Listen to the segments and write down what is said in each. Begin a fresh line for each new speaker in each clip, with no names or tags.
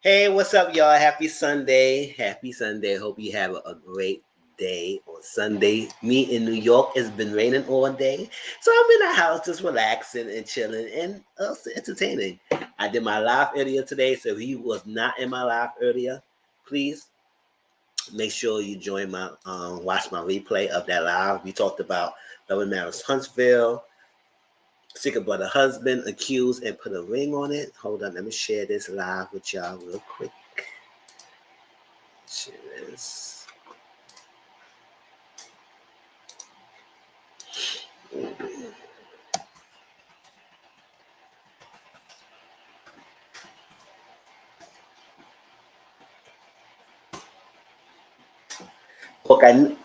Hey, what's up, y'all? Happy Sunday. Happy Sunday. Hope you have a great day on Sunday. Me in New York, it's been raining all day. So I'm in the house just relaxing and chilling and also entertaining. I did my live earlier today, so if you was not in my live earlier, please make sure you join my watch my replay of that live. We talked about Love and Marriage Huntsville, Secret brother husband accused and put a ring on it. Hold on, let me share this live with y'all real quick. Share this.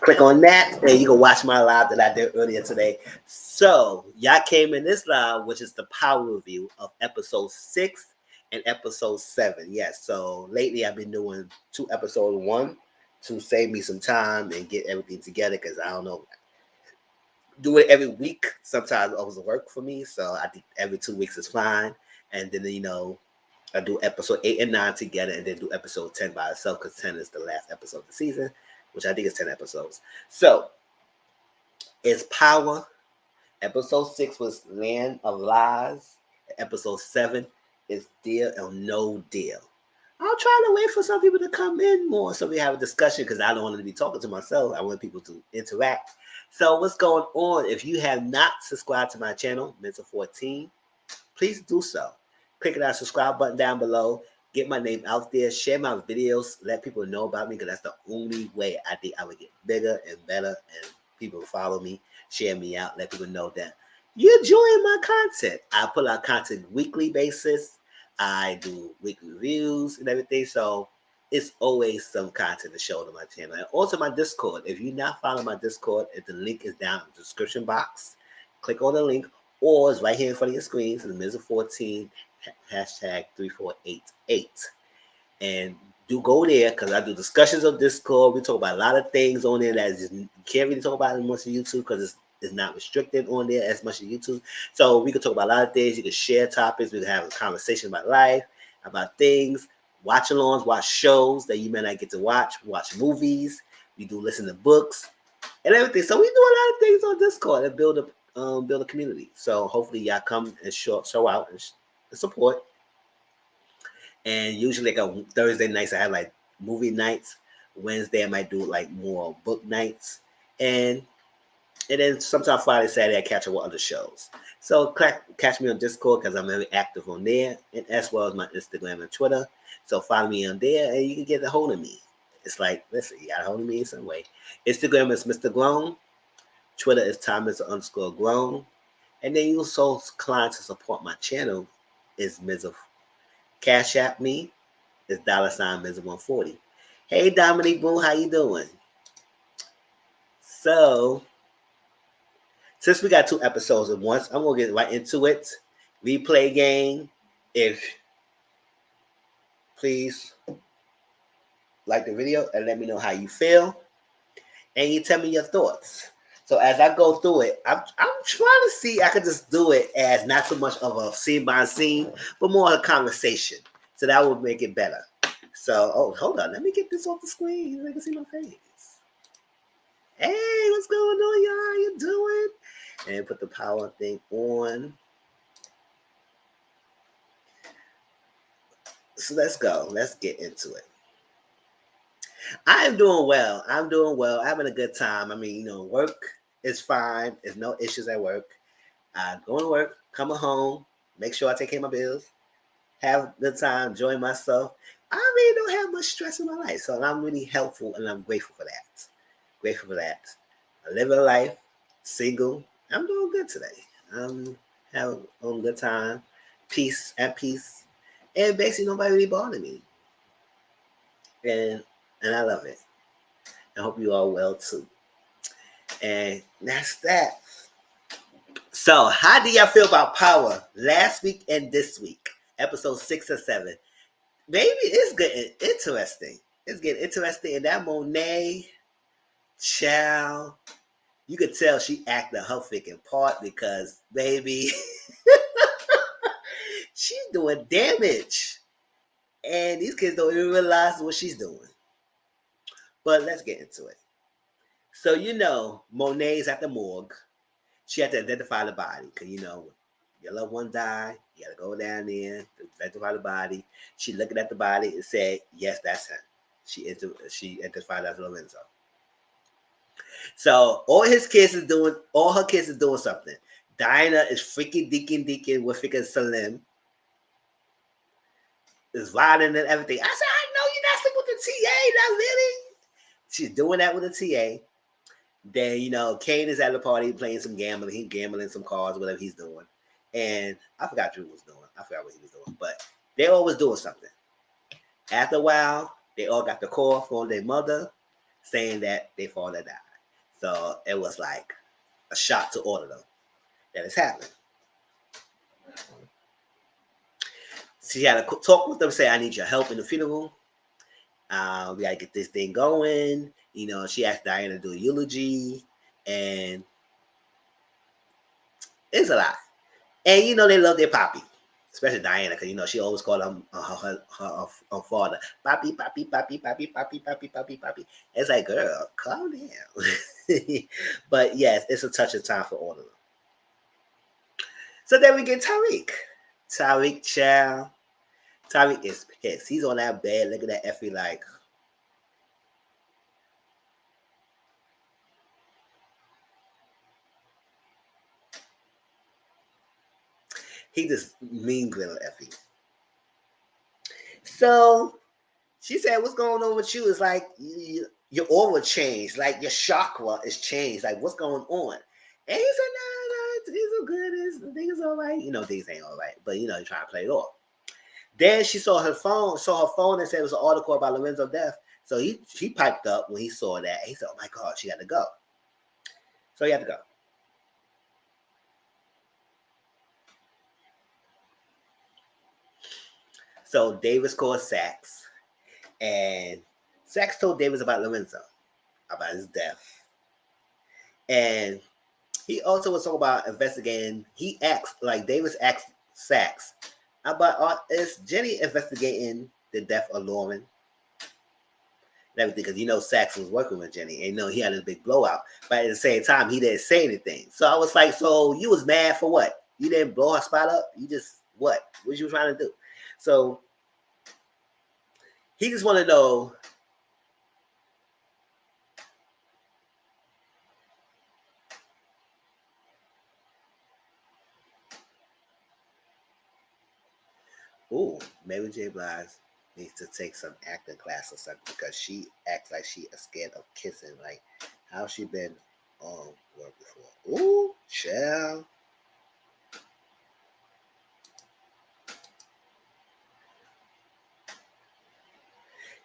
Click on that, and you can watch my live that I did earlier today. So y'all came in this live, which is the power review of episode 6 and episode 7. Yes. So lately I've been doing 2 episode 1 to save me some time and get everything together because I don't know. Do it every week. Sometimes it always work for me. So I think every 2 weeks is fine. And then I do episode 8 and 9 together, and then do episode 10 by itself because 10 is the last episode of the season, which I think is 10 episodes. So it's Power. Episode 6 was Land of Lies. Episode 7 is Deal or No Deal. I'll try to wait for some people to come in more so we have a discussion because I don't want to be talking to myself. I want people to interact. So what's going on? If you have not subscribed to my channel, Mental 14, please do so. Click that subscribe button down below. Get my name out there. Share my videos. Let people know about me because that's the only way I think I would get bigger and better and people will follow me, share me out, let people know that you're enjoying my content. I put out content weekly basis. I do weekly reviews and everything. So it's always some content to show to my channel. And also my Discord. If you're not following my Discord, if the link is down in the description box, click on the link, or it's right here in front of your screen. So the Mizzle 14 hashtag 3488. And do go there because I do discussions on Discord. We talk about a lot of things on there that you can't really talk about in much of YouTube because it's not restricted on there as much as YouTube. So we can talk about a lot of things. You can share topics. We can have a conversation about life, about things, watch alongs, watch shows that you may not get to watch movies. We do listen to books and everything. So we do a lot of things on Discord and build a community. So hopefully y'all come and show out and support. And usually like on Thursday nights, I have like movie nights. Wednesday, I might do like more book nights. And then sometimes Friday, Saturday, I catch up with other shows. So catch me on Discord because I'm very active on there, and as well as my Instagram and Twitter. So follow me on there, and you can get a hold of me. It's like, listen, you got a hold of me in some way. Instagram is Mr. Grown. Twitter is Thomas_Grown. And then you also inclined to support my channel is Mizzle. Cash App me is $Mizzle140. Hey Dominique Boone, how you doing? So since we got 2 episodes at once, I'm gonna get right into it. Replay game. If please like the video and let me know how you feel, and you tell me your thoughts. So as I go through it, I'm trying to see I could just do it as not so much of a scene by scene, but more a conversation. So that would make it better. So, hold on, let me get this off the screen so I can see my face. Hey, what's going on, y'all? How you doing? And put the power thing on. So let's go. Let's get into it. I am doing well. I'm having a good time. I mean, work is fine. There's no issues at work. I go to work, come home, make sure I take care of my bills, have a good time, enjoy myself. I really don't have much stress in my life. So I'm really helpful and I'm grateful for that. I live a life, single. I'm doing good today. I'm having a good time, at peace. And basically nobody really bothering me. And I love it. I hope you all well too. And that's that. So, how do y'all feel about Power last week and this week? Episode 6 or 7. Maybe it's getting interesting. It's getting interesting. And that Monet child, you could tell she acted her freaking part because, baby, she's doing damage. And these kids don't even realize what she's doing. But let's get into it. So, Monet's at the morgue. She had to identify the body because, your loved one died. You got to go down there to identify the body. She looking at the body and said, yes, that's him. She identified as Lorenzo. So all her kids is doing something. Diana is freaking deacon with freaking Salim. Is riding and everything. I said, I know you're not sleeping with the TA, not really. She's doing that with the TA. Then, Kane is at the party playing some gambling. He's gambling some cards, whatever he's doing. And I forgot Drew was doing. I forgot what he was doing. But they always doing something. After a while, they all got the call from their mother saying that their father died. So it was like a shock to all of them that it's happening. She had to talk with them, say, I need your help in the funeral. We got to get this thing going. She asked Diana to do a eulogy. And it's a lot. And, they love their poppy. Especially Diana, because, she always called him her father. Poppy, poppy, poppy, poppy, poppy, poppy, poppy, poppy. It's like, girl, calm down. But, yes, it's a touching time for all of them. So then we get Tariq. Tariq, child. Tariq is pissed. He's on that bed looking at Effie like, he just mean grilling Effie. So she said, what's going on with you? It's like your aura changed. Like your chakra is changed. Like what's going on? And he said, no, things are good. Things all right. Things ain't all right. But, you're trying to play it off. Then she saw her phone and said it was an article about Lorenzo's death. So he piped up when he saw that. He said, oh my God, she had to go. So he had to go. So Davis called Sachs. And Sachs told Davis about Lorenzo, about his death. And he also was talking about investigating. He asked, like Davis asked Sachs, about is Jenny investigating the death of Lauren? And everything, because Sachs was working with Jenny, and he had a big blowout. But at the same time, he didn't say anything. So I was like, so you was mad for what? You didn't blow her spot up? You just what? What you trying to do? So he just want to know. Ooh, Mary J. Blige needs to take some acting class or something because she acts like she is scared of kissing. Like, how she been on work before? Ooh, child.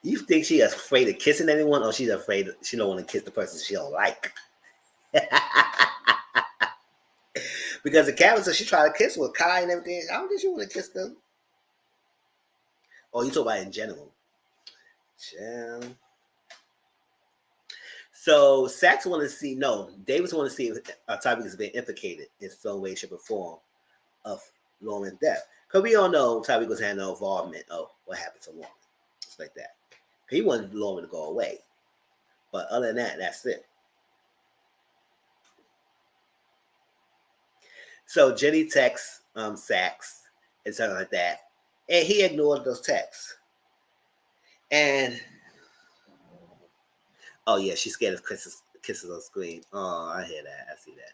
You think she is afraid of kissing anyone, or she's afraid she don't want to kiss the person she don't like? Because the character she tried to kiss with Kai and everything, I don't think she want to kiss them. Oh, you talk about in general. Child. So Sachs want to see, no, Davis want to see if Tyreek has been implicated in some way, shape, or form of Lauren's death. Because we all know Tyreek was had no involvement of what happened to Lauren. It's like that. He wanted Lauren to go away. But other than that, that's it. So Jenny texts Sachs and something like that. And he ignored those texts. And oh yeah, she's scared of kisses on screen. Oh, I hear that. I see that.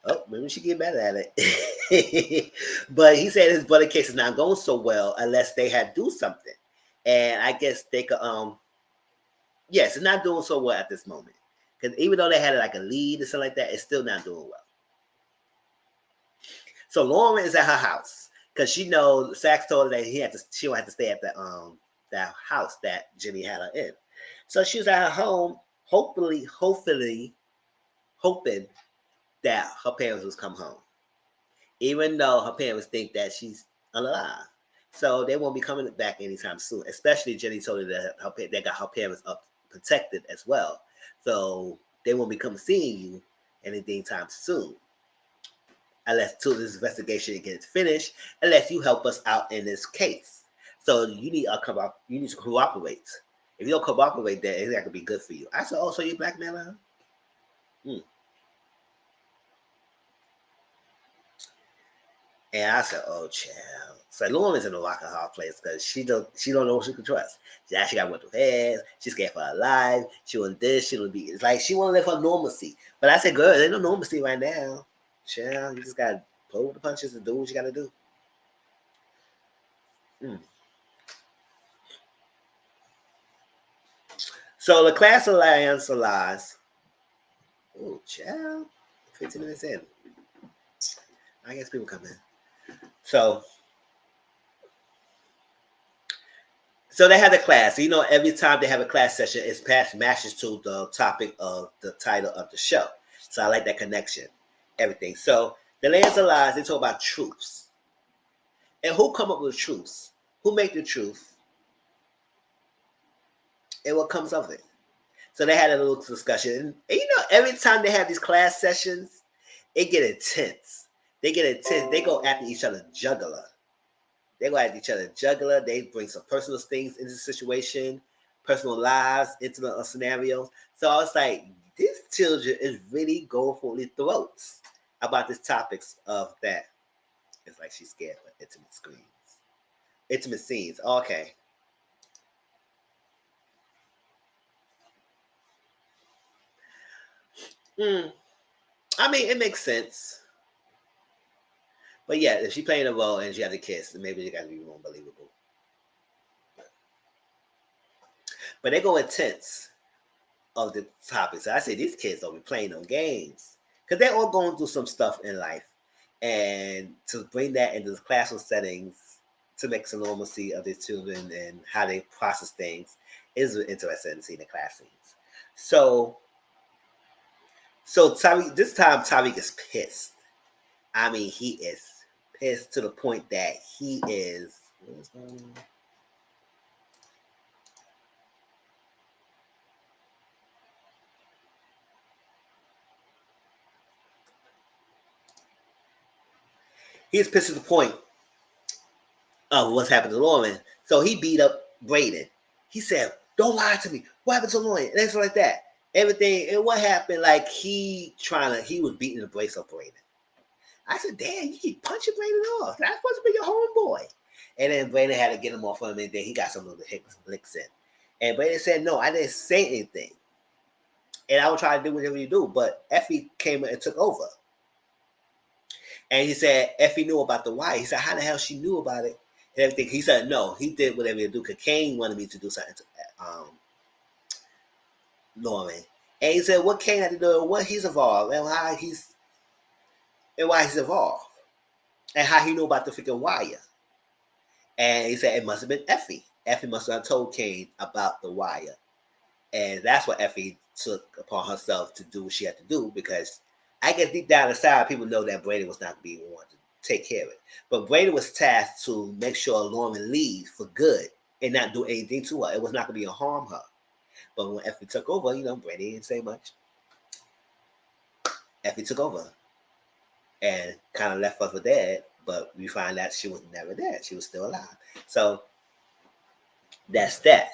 Oh, maybe she get better at it. But he said his brother case is not going so well unless they had do something. And I guess they could yes, it's not doing so well at this moment. Because even though they had like a lead or something like that, it's still not doing well. So Lauren is at her house because she knows Sachs told her that she don't have to stay at that house that Jimmy had her in. So she was at her home, hoping that her parents would come home, even though her parents think that she's alive. So they won't be coming back anytime soon. Especially Jenny told her that they got her parents up protected as well, so they won't be coming seeing you anytime soon. Unless till this investigation gets finished, unless you help us out in this case. So you need to cooperate. If you don't cooperate, then it's not gonna be good for you. I said, oh, so you blackmailing her? Hmm. And I said, "Oh, child." So Lauren's in a rock and hard place because she don't know what she can trust. She actually got went through heads. She's scared for her life. She want this. She want to be. It's like she want to live her normalcy. But I said, "Girl, there's no normalcy right now. Child, you just gotta pull the punches and do what you gotta do." Mm. So the class alliance lies. Oh, child. 15 minutes in. I guess people come in. So So they had a class. You know, every time they have a class session, it's past matches to the topic of the title of the show. So I like that connection, everything. So the layers of lies, they talk about truths. And who come up with truths? Who make the truth? And what comes of it? So they had a little discussion. And you know, every time they have these class sessions, it get intense. They get intense. They go after each other juggler. They go at each other juggler. They bring some personal things into the situation, personal lives into the scenarios. So I was like, these children is really going for their throats about this topics of that. It's like she's scared for intimate screens, intimate scenes. Okay. Mm, I mean, it makes sense. But yeah, if she playing a role and she has a kiss, then maybe it got to be more believable. But they go intense of the topics. I say these kids don't be playing no games because they're all going through some stuff in life, and to bring that into the classroom settings to make some normalcy of these children and how they process things is interesting to see in the class scenes. So, so Tariq, this time Tariq is pissed. I mean, he is pissed to the point that he is. What is going on? He's pissed to the point of what's happened to Lauren. So he beat up Braden. He said, "Don't lie to me. What happened to Lauren?" And things like that. Everything and what happened, like he was beating the brace of Braden. I said, "Damn, you keep punching Braden off. That's supposed to be your homeboy." And then Braden had to get him off of him, and then he got some of the licks in. And Braden said, "No, I didn't say anything, and I would try to do whatever you do." But Effie came and took over. And he said Effie knew about the wire. He said, "How the hell she knew about it?" And everything. He said, "No, he did whatever he do because Kane wanted me to do something to Norman." And he said, "What Kane had to do with what he's involved and why he's involved and how he knew about the freaking wire." And he said it must have been Effie. Effie must have told Kane about the wire, and that's what Effie took upon herself to do what she had to do because I guess deep down inside, people know that Brady was not being one to take care of it. But Brady was tasked to make sure Lauren leaves for good and not do anything to her. It was not going to be a harm her. But when Effie took over, you know, Brady didn't say much. Effie took over and kind of left us for dead. But we find out she was never dead. She was still alive. So that's that.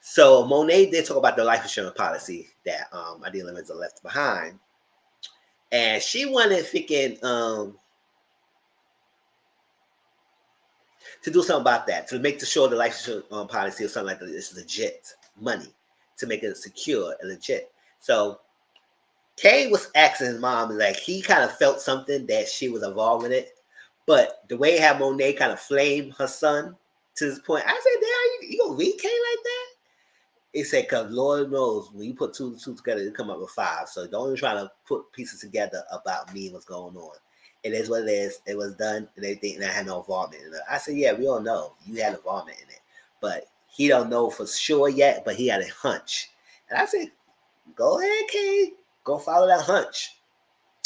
So Monet did talk about the life insurance policy that Adela Lorenzo left behind. And she wanted freaking to do something about that, to make sure the life insurance policy or something like that is legit money, to make it secure and legit. So Kay was asking his mom, like he kind of felt something that she was involved in it, but the way how Monet kind of flamed her son to this point, I said, "Damn, you gonna read Kay like that?" He said, "Because Lord knows when you put two and two together, you come up with five. So don't even try to put pieces together about me and what's going on. It is what it is. It was done and everything, and I had no involvement in it." I said, "Yeah, we all know you had involvement in it, but he don't know for sure yet, but he had a hunch." And I said, "Go ahead, Kay, go follow that hunch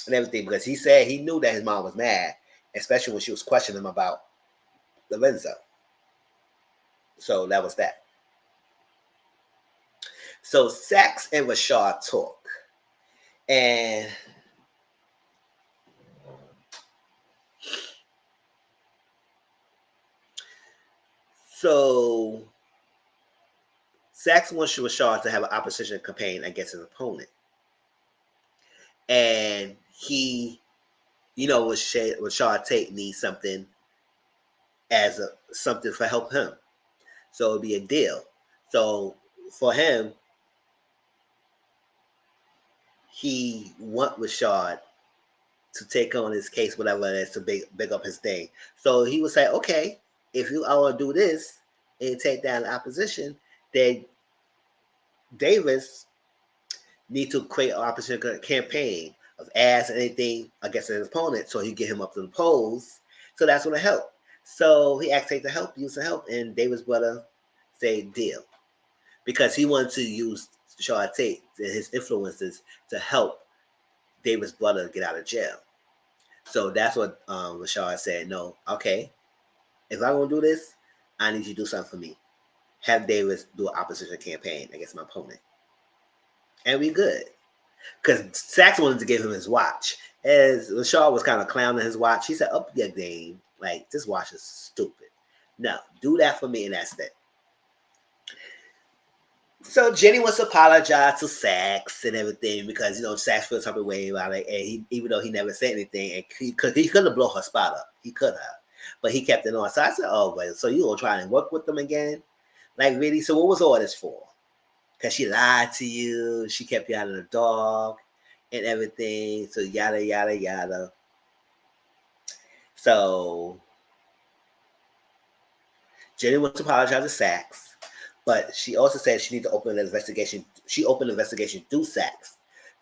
and everything," because he said he knew that his mom was mad, especially when she was questioning him about Lorenzo. So that was that. So Sax and Rashad talk, and so Sax wants Rashad to have an opposition campaign against his opponent. And he, Rashad Tate needs something as something for help him. So it'd be a deal. So for him, he want Rashad to take on his case, whatever it is, to big up his thing. So he would say, okay, if you all want to do this and take down the opposition, then Davis need to create an opposition campaign of ads and anything against his opponent so he get him up to the polls. So that's going to help. So he asked Tate to help, use the help, and Davis brother say deal. Because he wanted to use Rashad Tate and his influences to help Davis brother get out of jail. So that's what Rashad said. No, okay, if I'm going to do this, I need you to do something for me. Have Davis do an opposition campaign against my opponent. And we good. Because Sax wanted to give him his watch. As Rashad was kind of clowning his watch, he said, up your game. Like, this watch is stupid. No, do that for me, and that's it. So Jenny wants to apologize to Sax and everything because, Sax feels some way about it. And even though he never said anything, and he could have blown her spot up. He could have. But he kept it on. So I said, oh, well, so you going to try and work with them again? Like, really? So what was all this for? Because she lied to you. She kept you out of the dark and everything. So yada, yada, yada. So Jenny wants to apologize to Sax. But she also said she needs to open an investigation. She opened an investigation through Sax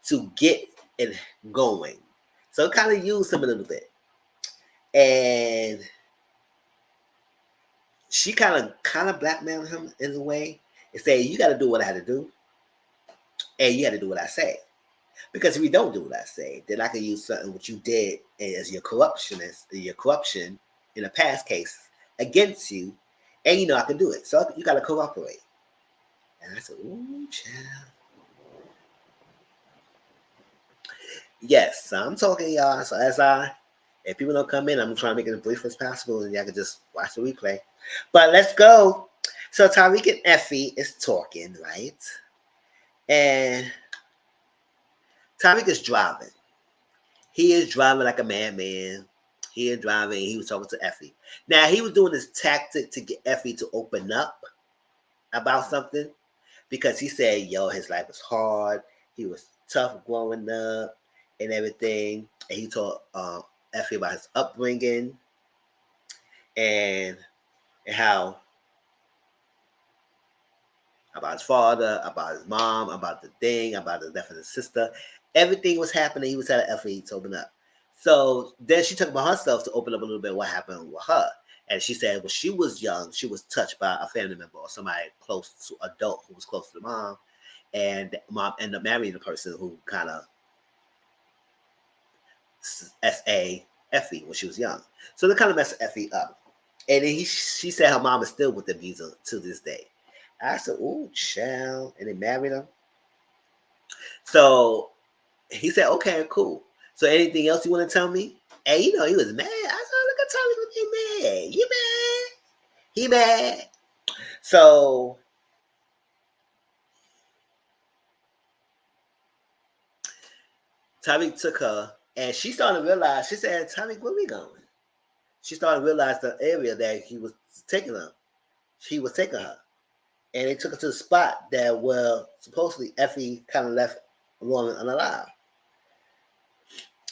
to get it going. So it kind of used him a little bit. And she kind of blackmailed him in a way and say, you got to do what I had to do. And you got to do what I say. Because if you don't do what I say, then I can use something what you did as your corruption in a past case against you. And I can do it. So you got to cooperate. And I said, ooh, child. Yes, I'm talking, y'all. So if people don't come in, I'm trying to make it as brief as possible, and y'all can just watch the replay. But let's go. So Tariq and Effie is talking, right? And Tariq is driving. He is driving like a madman. He is driving. He was talking to Effie. Now, he was doing this tactic to get Effie to open up about something because he said, his life was hard. He was tough growing up and everything. And he told Effie about his upbringing and how about his father, about his mom, about the thing, about the death of his sister. Everything was happening. He was telling Effie to open up. So then she talked about herself to open up a little bit what happened with her. And she said, when she was young, she was touched by a family member or somebody close to adult who was close to the mom. And the mom ended up marrying the person who kind of S.A. Effie when she was young. So they kind of messed Effie up. And then she said her mom is still with the visa to this day. I said, ooh, child. And they married him. So he said, okay, cool. So anything else you want to tell me? And he was mad. I said, look at Tommy with you mad. You mad? He mad. So Tommy took her and she started to realize, she said, Tommy, where we going? She started to realize the area that he was taking her. He was taking her. And they took her to the spot that supposedly Effie kind of left alone and unalive.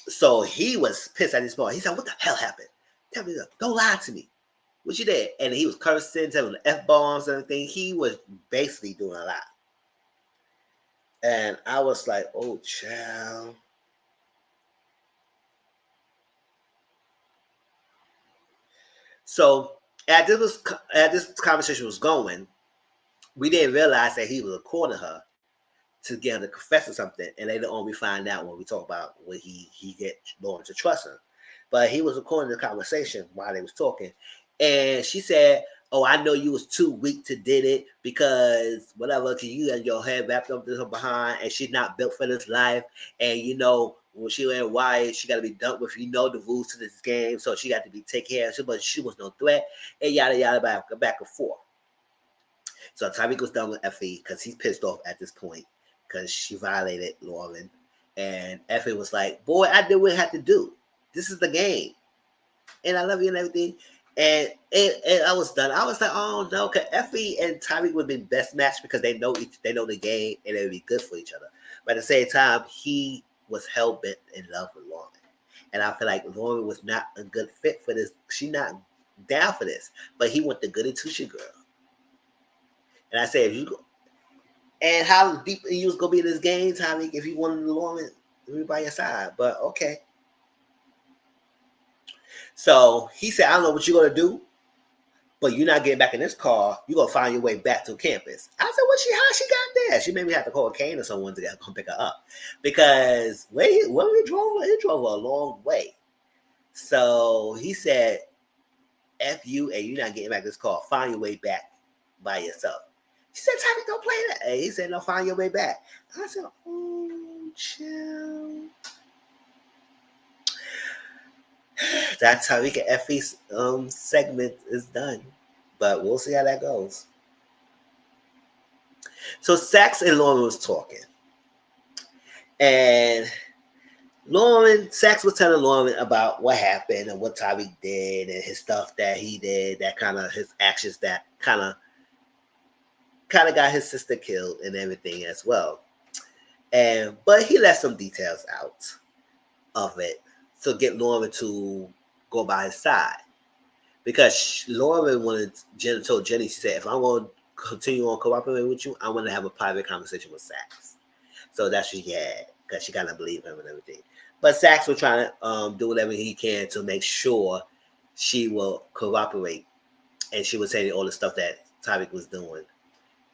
So he was pissed at this point. He said, what the hell happened? Tell me, don't lie to me. What you did? And he was cursing, telling the F-bombs and everything. He was basically doing a lot. And I was like, oh, child. So as this conversation was going, we didn't realize that he was recording her to get her to confess or something. And later on, we find out when we talk about when he get Lauren to trust her. But he was recording the conversation while they was talking. And she said, oh, I know you was too weak to did it because whatever, because you had your head wrapped up to her behind and she's not built for this life. And when she went wired, she got to be done with, the rules to this game. So she got to be taken care of. But she was no threat. And yada, yada, back and forth. So Tyreek was done with Effie because he's pissed off at this point because she violated Lauren. And Effie was like, boy, I did what I had to do. This is the game. And I love you and everything. And I was done. I was like, oh no, because Effie and Tyreek would be best match because they know the game and they would be good for each other. But at the same time, he was hell bent in love with Lauren. And I feel like Lauren was not a good fit for this. She not down for this. But he went the goody two shoe girl. And I said, if you go, and how deep you was gonna be in this game, Tyreek, if you wanted Lauren to be by your side. But okay. So he said, I don't know what you're gonna do, but you're not getting back in this car. You're gonna find your way back to campus. I said, how she got there? She made me have to call Kane or someone to come pick her up. Because when we drove her, it drove her a long way. So he said, F you and you're not getting back in this car. Find your way back by yourself. She said, Tyreek, don't play that. And he said, no, find your way back. I said, oh, chill. That Tyreek and Effie's segment is done. But we'll see how that goes. So Sax and Lauren was talking. And Sax was telling Lauren about what happened and what Tyreek did and his stuff that he did, that kind of his actions that kind of got his sister killed and everything as well. But he left some details out of it to get Lauren to go by his side. Because Lauren told Jenny, she said, if I'm going to continue on cooperating with you, I want to have a private conversation with Sax. So that's what she had, because she kind of believed him and everything. But Sax was trying to do whatever he can to make sure she will cooperate. And she was saying all the stuff that Tyreek was doing.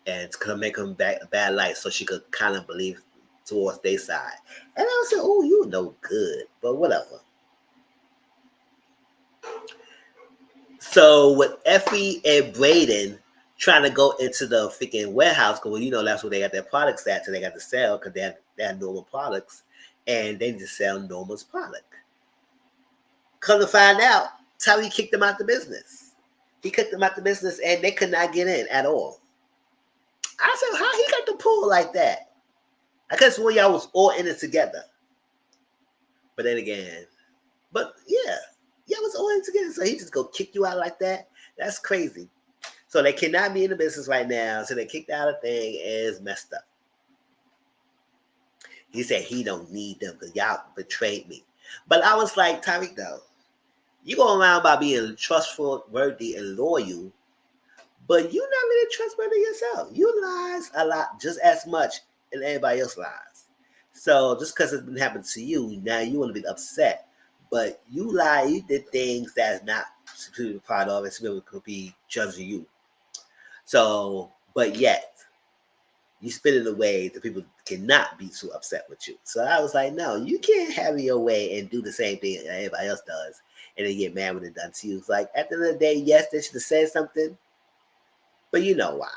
And to make him a bad light so she could kind of believe towards their side. And I said, oh, you know good. But whatever. So with Effie and Braden trying to go into the freaking warehouse, because that's where they got their products at, so they got to sell because they had normal products, and they just sell Norma's product. Come to find out, Tyreek kicked them out the business. He kicked them out the business, and they could not get in at all. I said, how he got the pull like that? I guess when y'all was all in it together. But then again, yeah. Y'all was all in it together, so he just go kick you out like that? That's crazy. So they cannot be in the business right now, so they kicked out a thing, and it's messed up. He said he don't need them because y'all betrayed me. But I was like, Tyreek, though, you go around by being trustworthy and loyal, but you're not really trustworthy yourself. You lies a lot, just as much as everybody else lies. So just because it's been happening to you, now you want to be upset. But you lie, you did things that's not supposed to be part of it, so could be judging you. So, but yet, you spin it in a way that people cannot be too upset with you. So I was like, no, you can't have your way and do the same thing that everybody else does and then get mad when it's done to you. It's like, at the end of the day, yes, they should have said something, but you know why.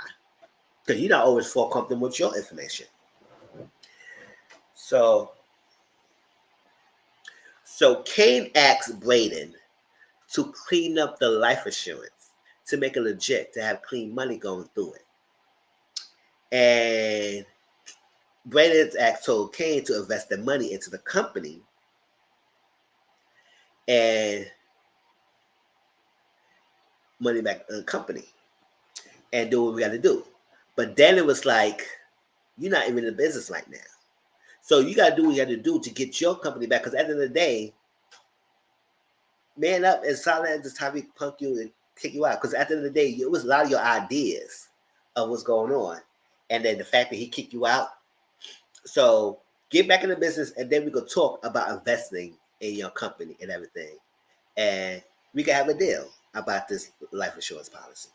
Because you're not always full comfortable with your information. So Kane asked Braden to clean up the life insurance, to make it legit, to have clean money going through it. And Braden told Kane to invest the money into the company and money back in the company and do what we got to do. But then it was like, you're not even in the business right now. So you got to do what you got to do to get your company back. Because at the end of the day, man up and solid as this Tyreek punk you and kick you out. Because at the end of the day, it was a lot of your ideas of what's going on. And then the fact that he kicked you out. So get back in the business and then we could talk about investing in your company and everything. And we can have a deal about this life insurance policy.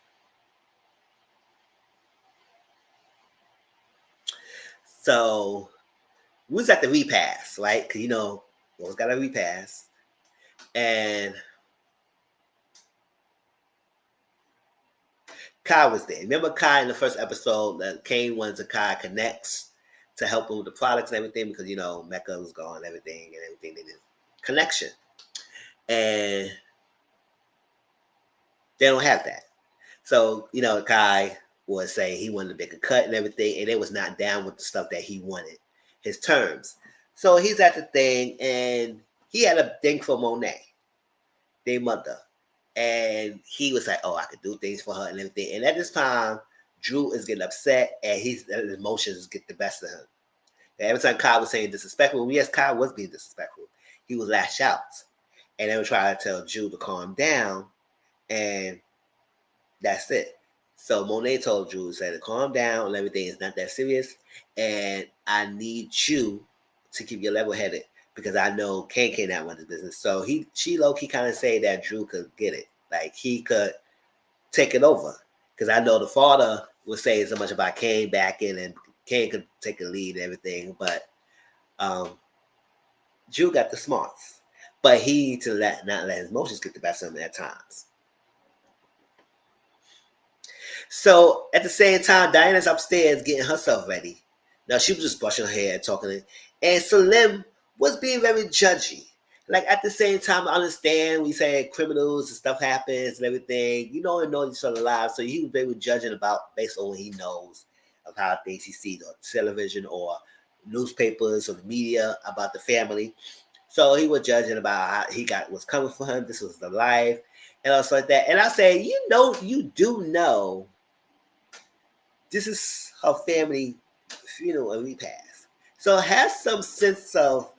So we was at the repass, right? Because, we always got a repass. And Kai was there. Remember Kai in the first episode that Kane wanted to Kai connects to help him with the products and everything because, Mecca was gone and everything needed connection. And they don't have that. So, Kai was saying he wanted to make a cut and everything, and they was not down with the stuff that he wanted, his terms. So he's at the thing, and he had a thing for Monet, their mother. And he was like, oh, I could do things for her and everything. And at this time, Drew is getting upset, and his emotions get the best of him. And every time Kyle was saying disrespectful, yes, Kyle was being disrespectful. He was lash out. And they would try to tell Drew to calm down, and that's it. So Monet told Drew, said to calm down and everything is not that serious. And I need you to keep your level headed because I know Kane cannot run the business. So she low key kind of say that Drew could get it. Like he could take it over. Because I know the father was saying so much about Kane back in and Kane could take the lead and everything. But um, Drew got the smarts. But he to not let his emotions get the best of him at times. So at the same time, Diana's upstairs getting herself ready. Now she was just brushing her hair and talking, and Salim was being very judgy. Like at the same time, I understand we say criminals and stuff happens and everything. You don't know each other lives, so he was very judging about based on what he knows of how things he sees on television or newspapers or the media about the family. So he was judging about how he got what's coming for him. This was the life and also like that. And I say, you do know this is her family funeral and repast. So have some sense of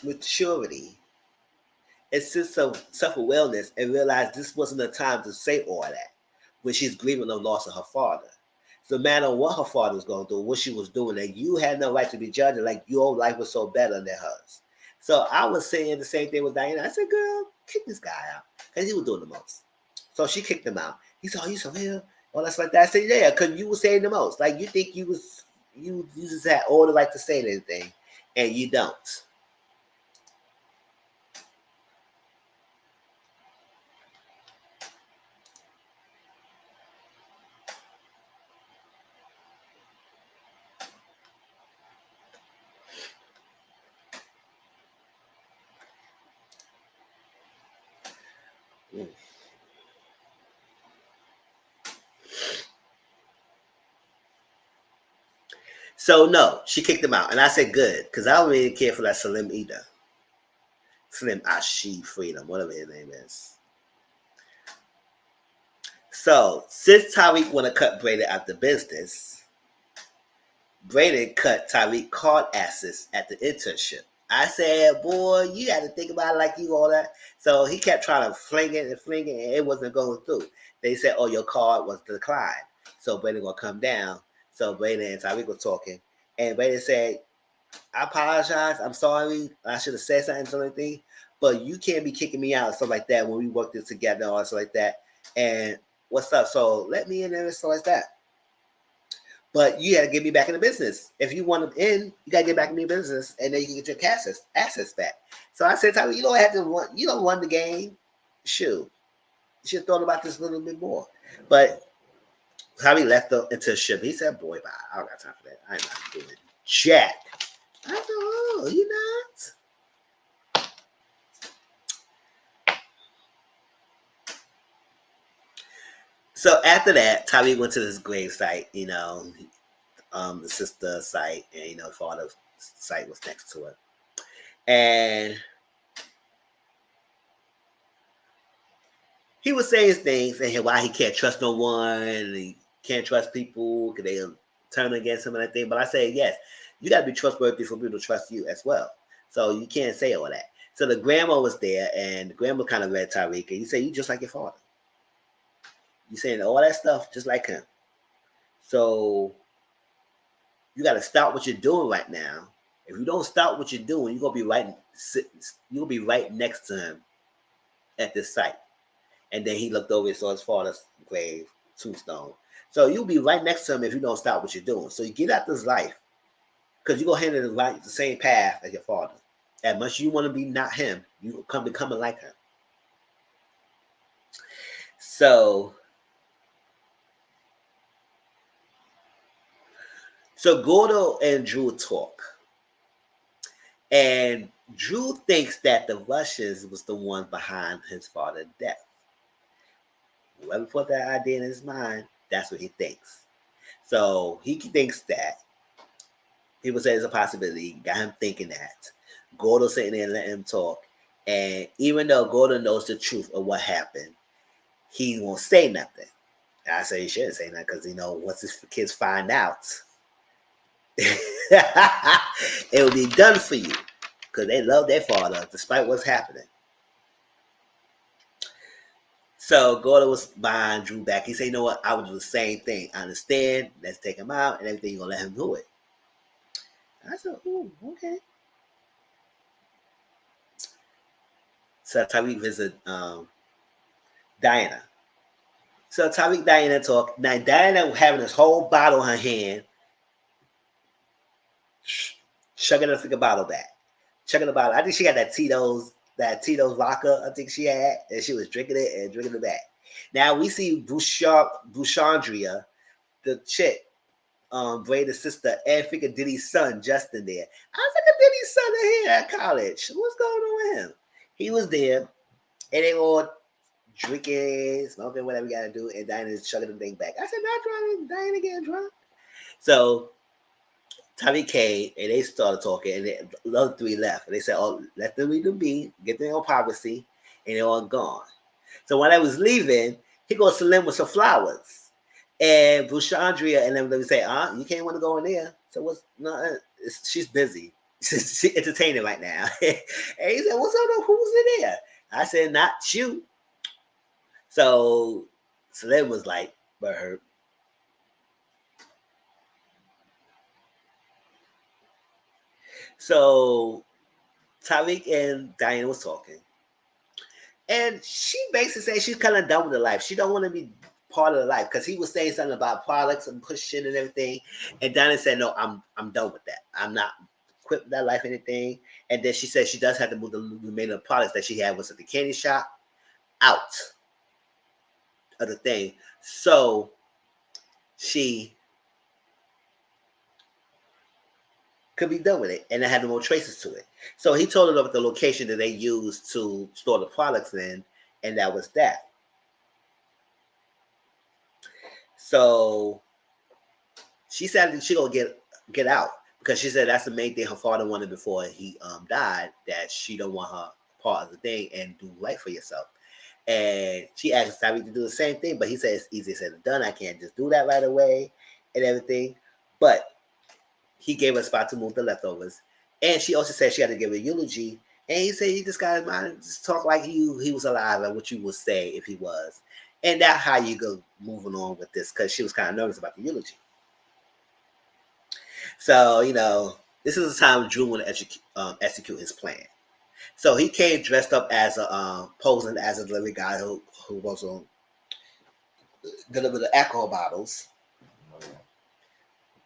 maturity and sense of self-awareness and realize this wasn't the time to say all that when she's grieving the loss of her father. So no matter what her father was going through, what she was doing, and you had no right to be judging like your life was so better than hers. So I was saying the same thing with Diana. I said, girl, kick this guy out. Because he was doing the most. So she kicked him out. He said, oh, you so real? All that's like that. I said, yeah, because you were saying the most. Like you think you just had all the right to say anything, and you don't. Mm. So no, she kicked him out, and I said good because I don't really care for that Salim either. Slim Ashi Freedom, whatever his name is. So since Tyreek want to cut Brady out the business, Brady cut Tyreek card assets at the internship. I said, boy, you got to think about it like you all that. So he kept trying to fling it and fling it, and it wasn't going through. They said, oh, your card was declined. So Brady gonna come down. So Brady and Tyreek were talking, and Brady said, I apologize. I'm sorry. I should have said something like that. But you can't be kicking me out and stuff like that when we worked this together or stuff like that. And what's up? So let me in there and stuff like that. But you got to get me back in the business. If you want to in, you got to get back in the business, and then you can get your assets back. So I said, Tyler, you don't have to run. You don't run the game. Shoot, you should have thought about this a little bit more. But Tommy left into the ship. He said, "Boy, bye. I don't got time for that. I'm not doing jack." I said, "Oh, you not?" So after that, Tommy went to this grave site, the sister site, and father site was next to it. And he was saying things and why he can't trust no one, and he can't trust people because they'll turn against him and everything. But I say, yes, you got to be trustworthy for people to trust you as well. So you can't say all that. So the grandma was there, and the grandma kind of read Tyreek, and he said, you just like your father. You saying all that stuff just like him. So you got to stop what you're doing right now. If you don't stop what you're doing, you're gonna be right next to him at this site. And then he looked over and saw his father's grave, tombstone. So you'll be right next to him if you don't stop what you're doing. So you get out this life because you're gonna handle the same path as your father. As much as you want to be not him, you come becoming like him. So Gordo and Drew talk. And Drew thinks that the Russians was the one behind his father's death. Whoever put that idea in his mind, that's what he thinks. So he thinks that People say it's a possibility. Got him thinking that. Gordo sitting there and letting him talk. And even though Gordo knows the truth of what happened, he won't say nothing. And I say he shouldn't say nothing because, once his kids find out, it will be done for you because they love their father despite what's happening. So Gordo was buying Drew back. He said, you know what? I would do the same thing. I understand. Let's take him out and everything. You're going to let him do it. I said, ooh, okay. So Tyreek visit Diana. So Tyreek Diana talk. Now Diana having this whole bottle in her hand, chugging the freaking bottle back. Chugging the bottle. I think she got that Tito's vodka, I think she had, and she was drinking it and drinking it back. Now we see Bouchandria, the chick, Brady's sister, and freaking Diddy's son, Justin, there. I was like, Diddy's son in here at college. What's going on with him? He was there, and they all drinking, smoking, whatever you gotta do, and Diana's chugging the thing back. I said, not drunk, Diana getting drunk. So Tommy came and they started talking, and the other three left. And they said, oh, let them leave them be, get their own privacy, and they're all gone. So when I was leaving, he goes to Slim with some flowers. And Bouchandria and them say, you can't want to go in there. So what's no? She's busy. She's entertaining right now. And he said, what's up? Who's in there? I said, not you. So Slim was like, but her. So Tariq and Diane was talking. And she basically said she's kind of done with the life. She don't want to be part of the life because he was saying something about products and pushing and everything. And Diana said, no, I'm done with that. I'm not equipped with that life or anything. And then she said she does have to move the remaining products that she had was at the candy shop out of the thing. So she could be done with it, and it had no more traces to it. So he told her about the location that they used to store the products in, and that was that. So she said she gonna get out because she said that's the main thing her father wanted before he died, that she don't want her part of the thing and do right for yourself. And she asked Tyreek to do the same thing, but he said it's easier said than done. I can't just do that right away and everything. But he gave her a spot to move the leftovers. And she also said she had to give a eulogy. And he said he just got his mind, just talk like he was alive and what you would say if he was. And that's how you go moving on with this, because she was kind of nervous about the eulogy. So, this is the time Drew wanted to execute his plan. So he came dressed up as posing as a delivery guy who was on deliver the alcohol bottles.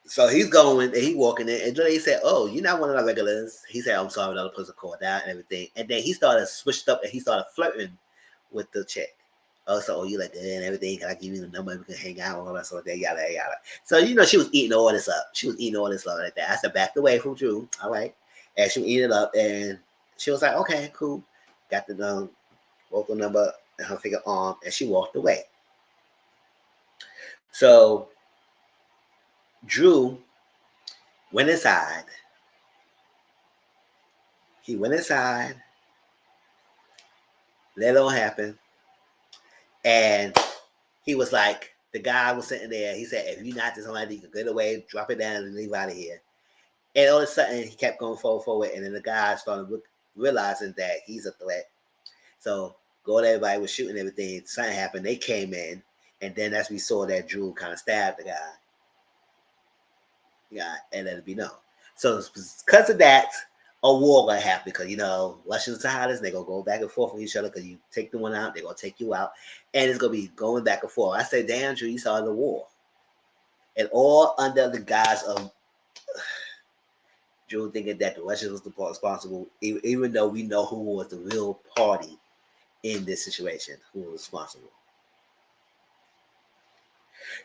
So he's going and he walking in, and then he said, "Oh, you're not one of the regulars." He said, "I'm sorry, another person called out and everything." And then he started switched up and he started flirting with the chick. Oh, you like that and everything? Can I give you the number? We can hang out and all that sort of thing, yada yada. So she was eating all this up. She was eating all this up like that. I said, backed away from Drew. All right, and she was eating it up, and she was like, "Okay, cool." Got the vocal number and her finger arm, and she walked away. So Drew went inside. He went inside, let it all happen. And he was like, the guy was sitting there. He said, if you're not this somebody, you can get away, drop it down, and leave out of here. And all of a sudden, he kept going forward. And then the guy started realizing that he's a threat. So, everybody was shooting everything. Something happened. They came in. And then as we saw that Drew kind of stabbed the guy. Yeah, and let it be known. So, because of that, a war gonna happen because Russians are hot, they're gonna go back and forth with each other because you take the one out, they're gonna take you out, and it's gonna be going back and forth. I said, damn, Drew, you saw the war. And all under the guise of Drew thinking that the Russians was responsible, even though we know who was the real party in this situation, who was responsible.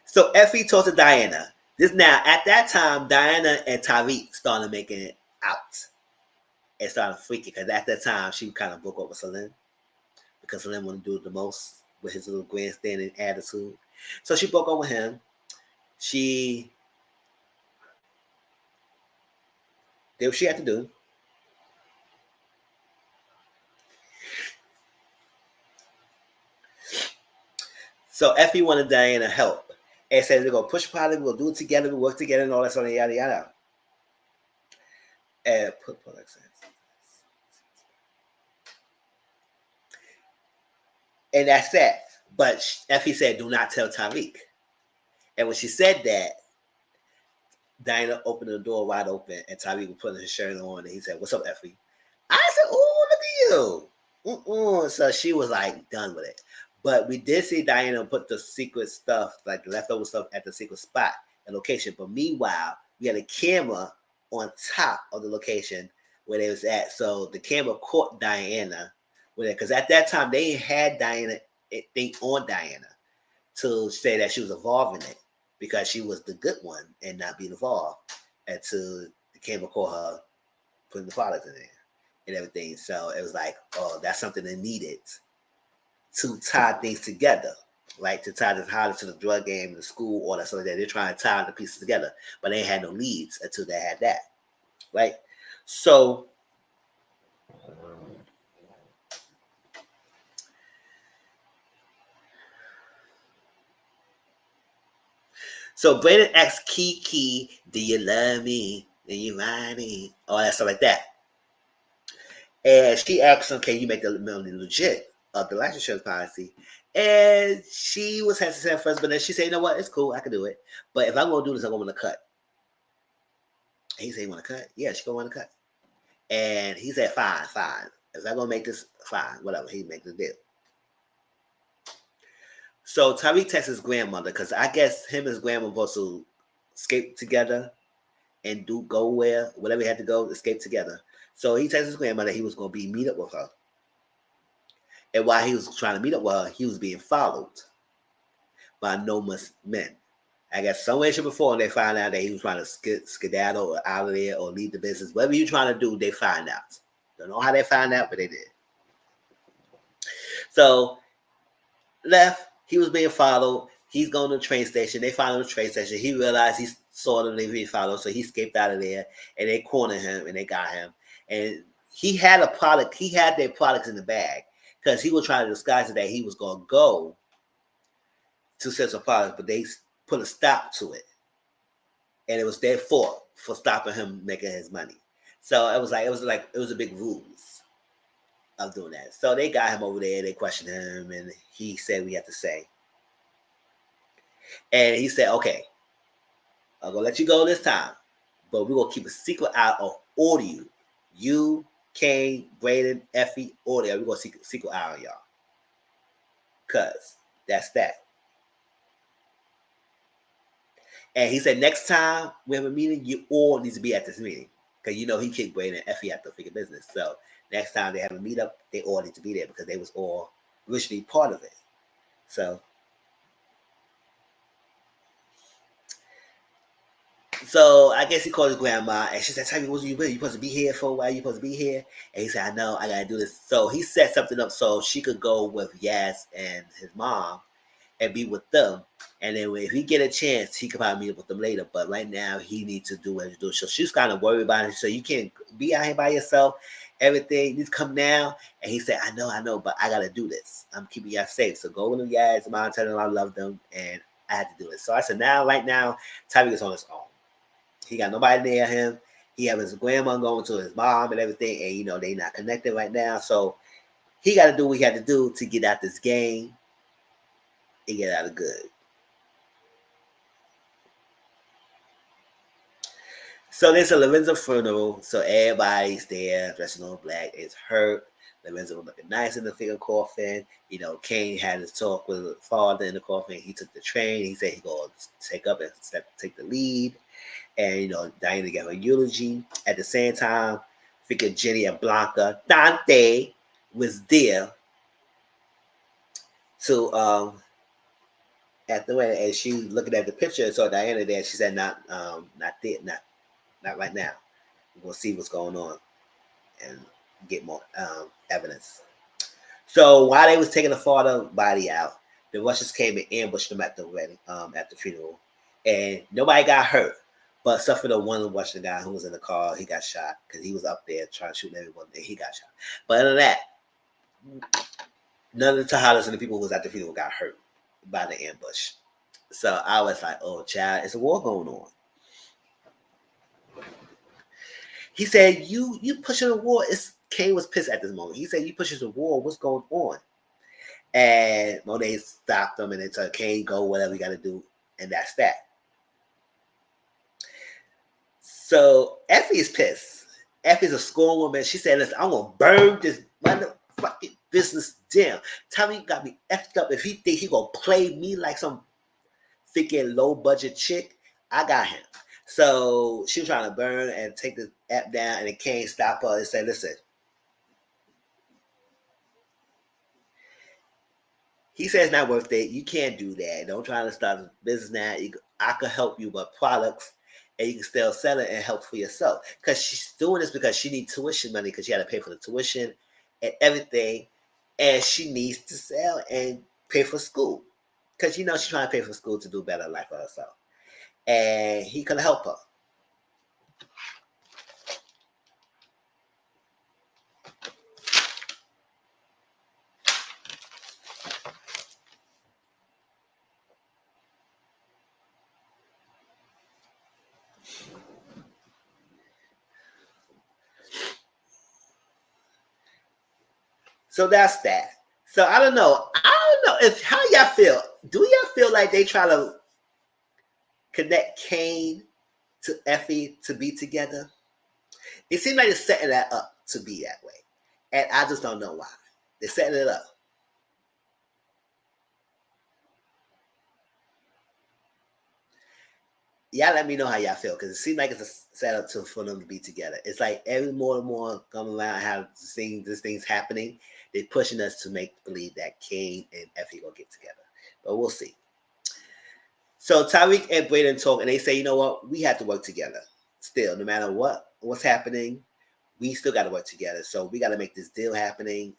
So Effie talked to Diana. This now, at that time, Diana and Tariq started making it out. And started freaking because at that time she kind of broke up with Salim because Salim wanted to do it the most with his little grandstanding attitude. So she broke up with him. She Did what she had to do. So Effie wanted Diana help and said they're gonna push product, we'll do it together, we'll work together, and all that sort of yada yada. And put products in. And that's that. But Effie said, "Do not tell Tariq." And when she said that, Diana opened the door wide open, and Tariq was putting his shirt on, and he said, "What's up, Effie?" I said, "Oh, look at you." So she was like done with it. But we did see Diana put the secret stuff, like the leftover stuff, at the secret spot and location. But meanwhile, we had a camera on top of the location where they was at. So the camera caught Diana with it, because at that time they had Diana thing on Diana to say that she was involved in it because she was the good one and not being involved until the camera caught her putting the product in there and everything. So it was like, oh, that's something they needed to tie things together, like to tie the Holly to the drug game, the school, all that stuff like that. They're trying to tie the pieces together, but they ain't had no leads until they had that, right? So Brandon asked Kiki, "Do you love me? Do you mind me?" All that stuff like that. And she asked him, "Can you make the money legit of the life insurance policy?" And she was hesitant at first, but then she said, "You know what? It's cool. I can do it. But if I'm gonna do this, I'm gonna want to cut." And he said, "You want to cut?" Yeah, she gonna want to cut. And he said, "Fine, fine. If I'm gonna make this, fine, whatever." He make the deal. So Tariq texts his grandmother because I guess him and his grandma were supposed to escape together and go whatever he had to go, escape together. So he texts his grandmother he was gonna be meet up with her. And while he was trying to meet up with her, he was being followed by numerous men. I guess somewhere before they find out that he was trying to skedaddle out of there or leave the business. Whatever you're trying to do, they find out. Don't know how they find out, but they did. So left, he was being followed. He's going to the train station. They found him at the train station. He realized he saw them, they being followed, so he escaped out of there. And they cornered him and they got him. And he had a product. He had their products in the bag because he was trying to disguise it that he was going to go to sell some products, but they put a stop to it, and it was their fault for stopping him making his money. So it was a big ruse of doing that. So they got him over there. They questioned him, and he said we have to say, and he said, "Okay, I'm gonna let you go this time, but we're gonna keep a secret out of all of you. You, Kane, Braden, Effie, all there. We're gonna secret out on y'all, cause that's that." And he said, "Next time we have a meeting, you all need to be at this meeting. Because he kicked Braden and Effie out the figure business. So next time they have a meetup, they all need to be there because they was all originally part of it." So I guess he called his grandma and she said, "Tell me, what you supposed to be here for? Why are you supposed to be here?" And he said, "I know, I gotta do this." So he set something up so she could go with Yas and his mom and be with them. And then if he get a chance, he could probably meet up with them later. But right now, he needs to do what he do. So she's kind of worried about it. So you can't be out here by yourself. Everything needs to come down. And he said, I know, but I gotta do this. I'm keeping y'all safe. So go with them guys. Mom, tell them I love them, and I had to do it. So I said, right now, Tyreek is on his own. He got nobody near him. He have his grandma going to his mom and everything, and they not connected right now. So he got to do what he had to do to get out this game and get out of good. So there's a Lorenzo funeral, so everybody's there, dressed in all black. It's hurt. Lorenzo was looking nice in the figure coffin. Kane had his talk with his father in the coffin. He took the train. He said he going to take the lead. And Diana gave her eulogy. At the same time, figure Jenny and Blanca, Dante was there to at the wedding, and she looking at the picture and saw Diana there. She said, "Not there, not right now. We're gonna see what's going on and get more evidence." So while they was taking the father body out, the Russians came and ambushed them at the wedding, at the funeral, and nobody got hurt. But except for the one Russian guy who was in the car, he got shot because he was up there trying to shoot everyone, and he got shot. But other than that, none of the Tejadas and the people who was at the funeral got hurt by the ambush. So I was like, oh, child, it's a war going on. He said, you pushing a war. Kane was pissed at this moment. He said, you pushing the war. What's going on? And Monet stopped him and they said, Kane, go, whatever you got to do. And that's that. So Effie is pissed. Effie's a scorn woman. She said, listen, I'm going to burn this motherfucking business down. Tommy got me effed up. If he think he going to play me like some freaking low budget chick, I got him. So she was trying to burn and take the app down, and it can't stop her and say, listen. He says it's not worth it. You can't do that. Don't try to start a business now. I could help you with products, and you can still sell it and help for yourself. Because she's doing this because she needs tuition money because she had to pay for the tuition and everything, and she needs to sell and pay for school. Because she's trying to pay for school to do better life for herself. And he could help her. So that's that. So I don't know. How y'all feel. Do y'all feel like they try to connect Kane to Effie to be together? It seems like they're setting that up to be that way. And I just don't know why. They're setting it up. Y'all let me know how y'all feel, because it seems like it's a setup for them to be together. It's like every more and more coming around how this thing's happening, they're pushing us to make believe that Kane and Effie gonna get together. But we'll see. So Tyreek and Braden talk, and they say, you know what, we have to work together. Still, no matter what's happening, we still got to work together. So we got to make this deal happening.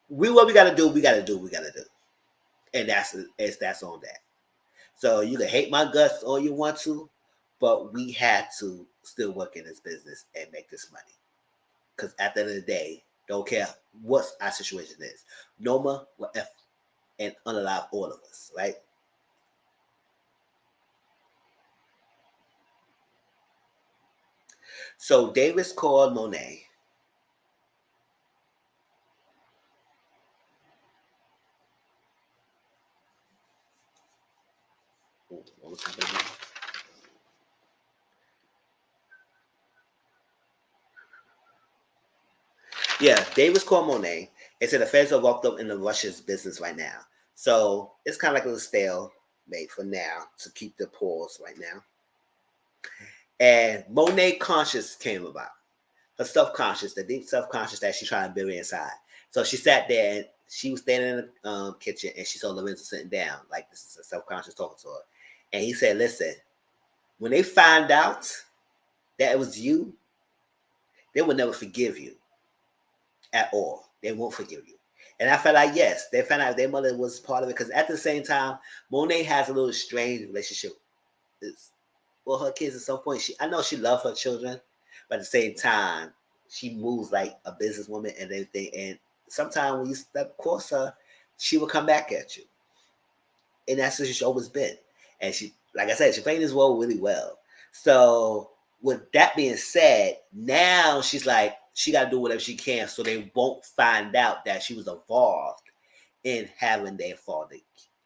What we got to do, we got to do, and that's on that. So you can hate my guts all you want to, but we had to still work in this business and make this money. Because at the end of the day, don't care what our situation is. Noma will F and unalive all of us, right? So Davis called Monet. What was happening? Yeah, Davis called Monet and said the feds are locked up in the Russia's business right now. So it's kind of like a little stalemate for now to keep the pause right now. And Monet conscious came about. Her self-conscious, the deep self-conscious that she's trying to bury inside. So she sat there and she was standing in the kitchen and she saw Lorenzo sitting down. Like, this is a self-conscious talking to her. And he said, listen, when they find out that it was you, they will never forgive you at all. They won't forgive you. And I felt like, yes, they found out their mother was part of it. Because at the same time, Monet has a little strange relationship with her kids at some point. I know she loves her children, but at the same time, she moves like a businesswoman and everything. And sometimes when you step across her, she will come back at you. And that's what she's always been. And she, like I said, she played this role really well. So with that being said, now she's like, she got to do whatever she can so they won't find out that she was involved in having their father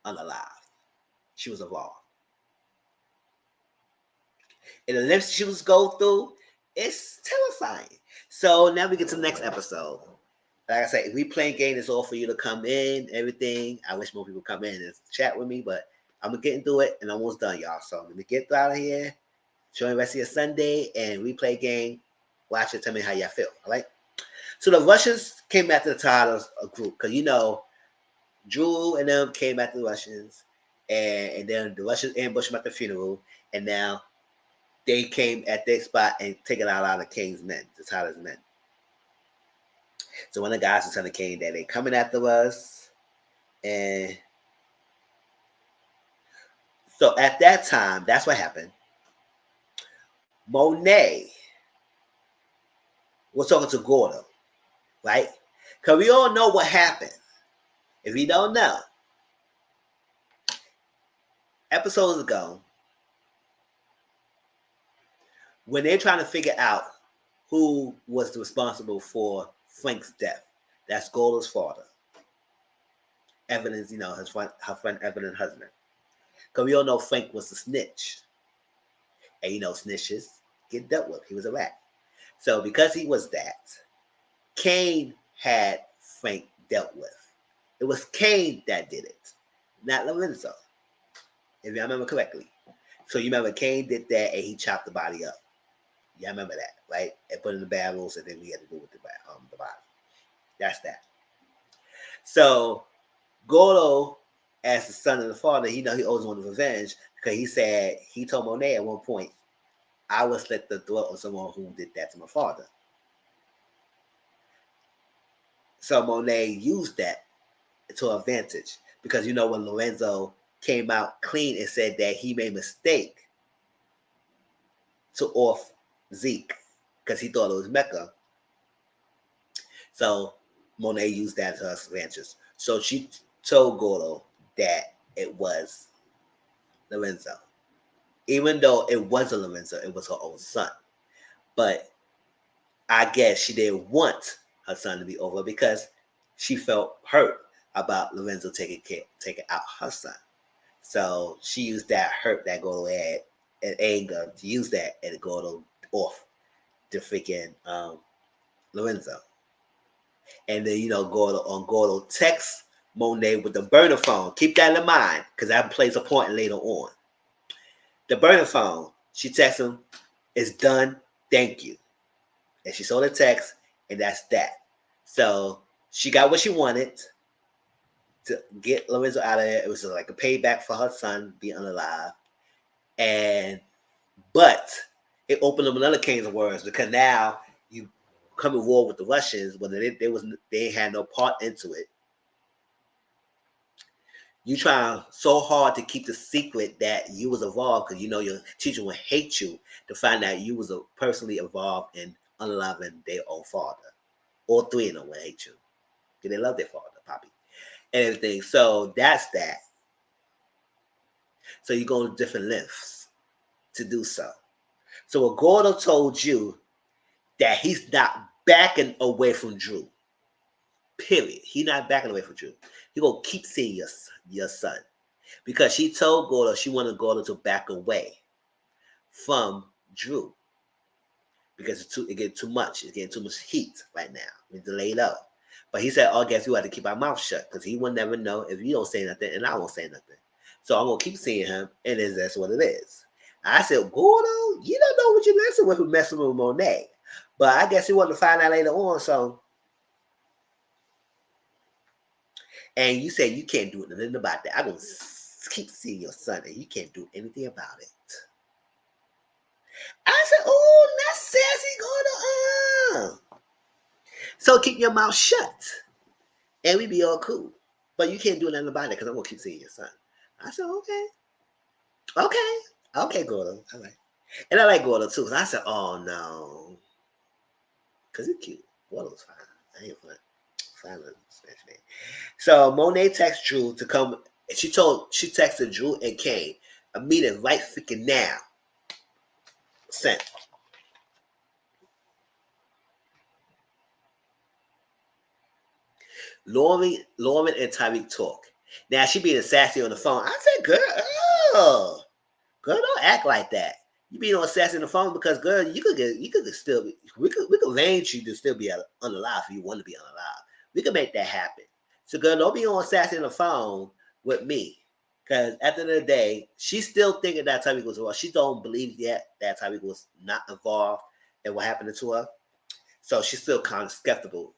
unalive. She was involved. And the lengths she was go through, it's terrifying. So now we get to the next episode. Like I said, if we playing game, it's all for you to come in, everything. I wish more people come in and chat with me, but I'm gonna get into it and I'm almost done, y'all. So let me get out of here. Enjoy the rest of your Sunday and replay game. Watch it. Tell me how y'all feel. All right. So the Russians came after the Tatars a group because Drew and them came after the Russians, and then the Russians ambushed them at the funeral, and now they came at their spot and taking out a lot of King's men, the Tatars men. So one of the guys was telling Kane that they coming after us, and So at that time, that's what happened. Monet was talking to Gordo, right? Because we all know what happened. If you don't know, episodes ago, when they're trying to figure out who was responsible for Frank's death, that's Gordo's father. Evelyn's, her friend Evelyn's husband. Because we all know Frank was a snitch. And snitches get dealt with. He was a rat. So because he was that, Kane had Frank dealt with. It was Kane that did it, not Lorenzo, if I remember correctly. So you remember Kane did that and he chopped the body up. Yeah, I remember that, right? And put in the barrels and then we had to do with the body. That's that. So Gordo, as the son of the father, he owes one revenge because he told Monet at one point, I was slit the throat of someone who did that to my father. So Monet used that to advantage because when Lorenzo came out clean and said that he made a mistake to off Zeke because he thought it was Mecca. So Monet used that to her advantage. So she told Gordo that it was Lorenzo. Even though it wasn't Lorenzo, it was her own son. But I guess she didn't want her son to be over because she felt hurt about Lorenzo taking out her son. So she used that hurt that Gordo had and anger to use that and Gordo off the freaking Lorenzo. And then Gordo texts Monet with the burner phone. Keep that in mind because that plays a point later on. The burner phone, she texts him, it's done, thank you. And she saw the text, and that's that. So she got what she wanted to get Lorenzo out of there. It was like a payback for her son being unalive. But it opened up another can of worms because now you come in war with the Russians when they had no part into it. You trying so hard to keep the secret that you was involved because your teacher would hate you to find out you was personally involved in unaliving their own father. All three of them would hate you because they love their father, Poppy, and everything. So that's that. So you go to different lengths to do so. So what Gordo told you that he's not backing away from Drew. Period. He not backing away from Drew. He gonna keep seeing your son. Because she told Gordo she wanted Gordo to back away from Drew. Because it getting too much. It's getting too much heat right now. We delayed up. But he said, I guess we have to keep our mouth shut because he will never know if you don't say nothing and I won't say nothing. So I'm gonna keep seeing him, and that's what it is. I said, Gordo, you don't know what you're messing with Monet. But I guess he wanted to find out later on, so. And you say you can't do nothing about that. I'm going to keep seeing your son, and you can't do anything about it. I said, oh, that's sassy, Gordo. So keep your mouth shut, and we be all cool. But you can't do nothing about it because I'm going to keep seeing your son. I said, okay, Gordo. All right. And I like Gordo, too. I said, oh, no. Because he's cute. Gordo's fine. I ain't fine. So Monet texted Drew to come. She texted Drew and Kane a meeting right freaking now. Sent. Lauren and Tyreek talk. Now she being sassy on the phone. I said, girl, don't act like that. You being on sassy on the phone because girl, we could arrange you to still be unalive if you want to be unalive. We could make that happen. So girl, don't be on sassy on the phone with me. Because at the end of the day, she's still thinking that Tyreek was involved. She don't believe yet that Tyreek was not involved in what happened to her. So she's still kind of skeptical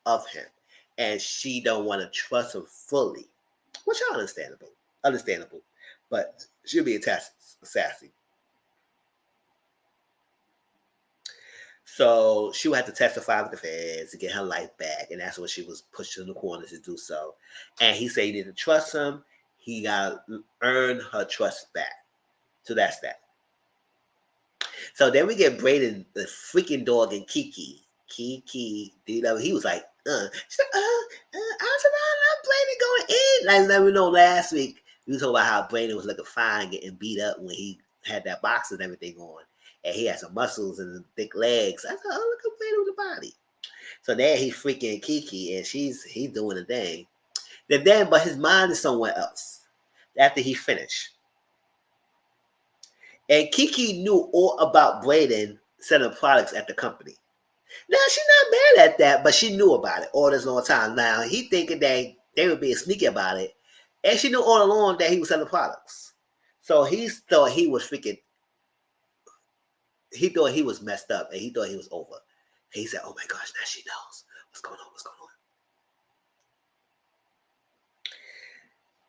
of him. And she don't want to trust him fully. Which is understandable. But she'll be sassy. So she would have to testify with the feds to get her life back. And that's what she was pushed in the corner to do so. And he said he didn't trust him. he got to earn her trust back. So that's that. So then we get Braden, the freaking dog, and Kiki. Kiki, you know, he was like, She's like, I said, Braden going in. Like, let me know last week, we was talking about how Braden was looking fine, getting beat up when he had that box and everything on. And he had some muscles and thick legs. I said, oh, look at Braden with the body. So then he's freaking Kiki, and he's doing the thing. But his mind is somewhere else after he finished. And Kiki knew all about Braden selling products at the company. Now she's not mad at that, but she knew about it all this long time. Now he thinking that they were being sneaky about it, and she knew all along that he was selling products. So he thought he was freaking. He thought he was messed up, and he thought he was over. And he said, "Oh my gosh, now she knows what's going on. What's going on?"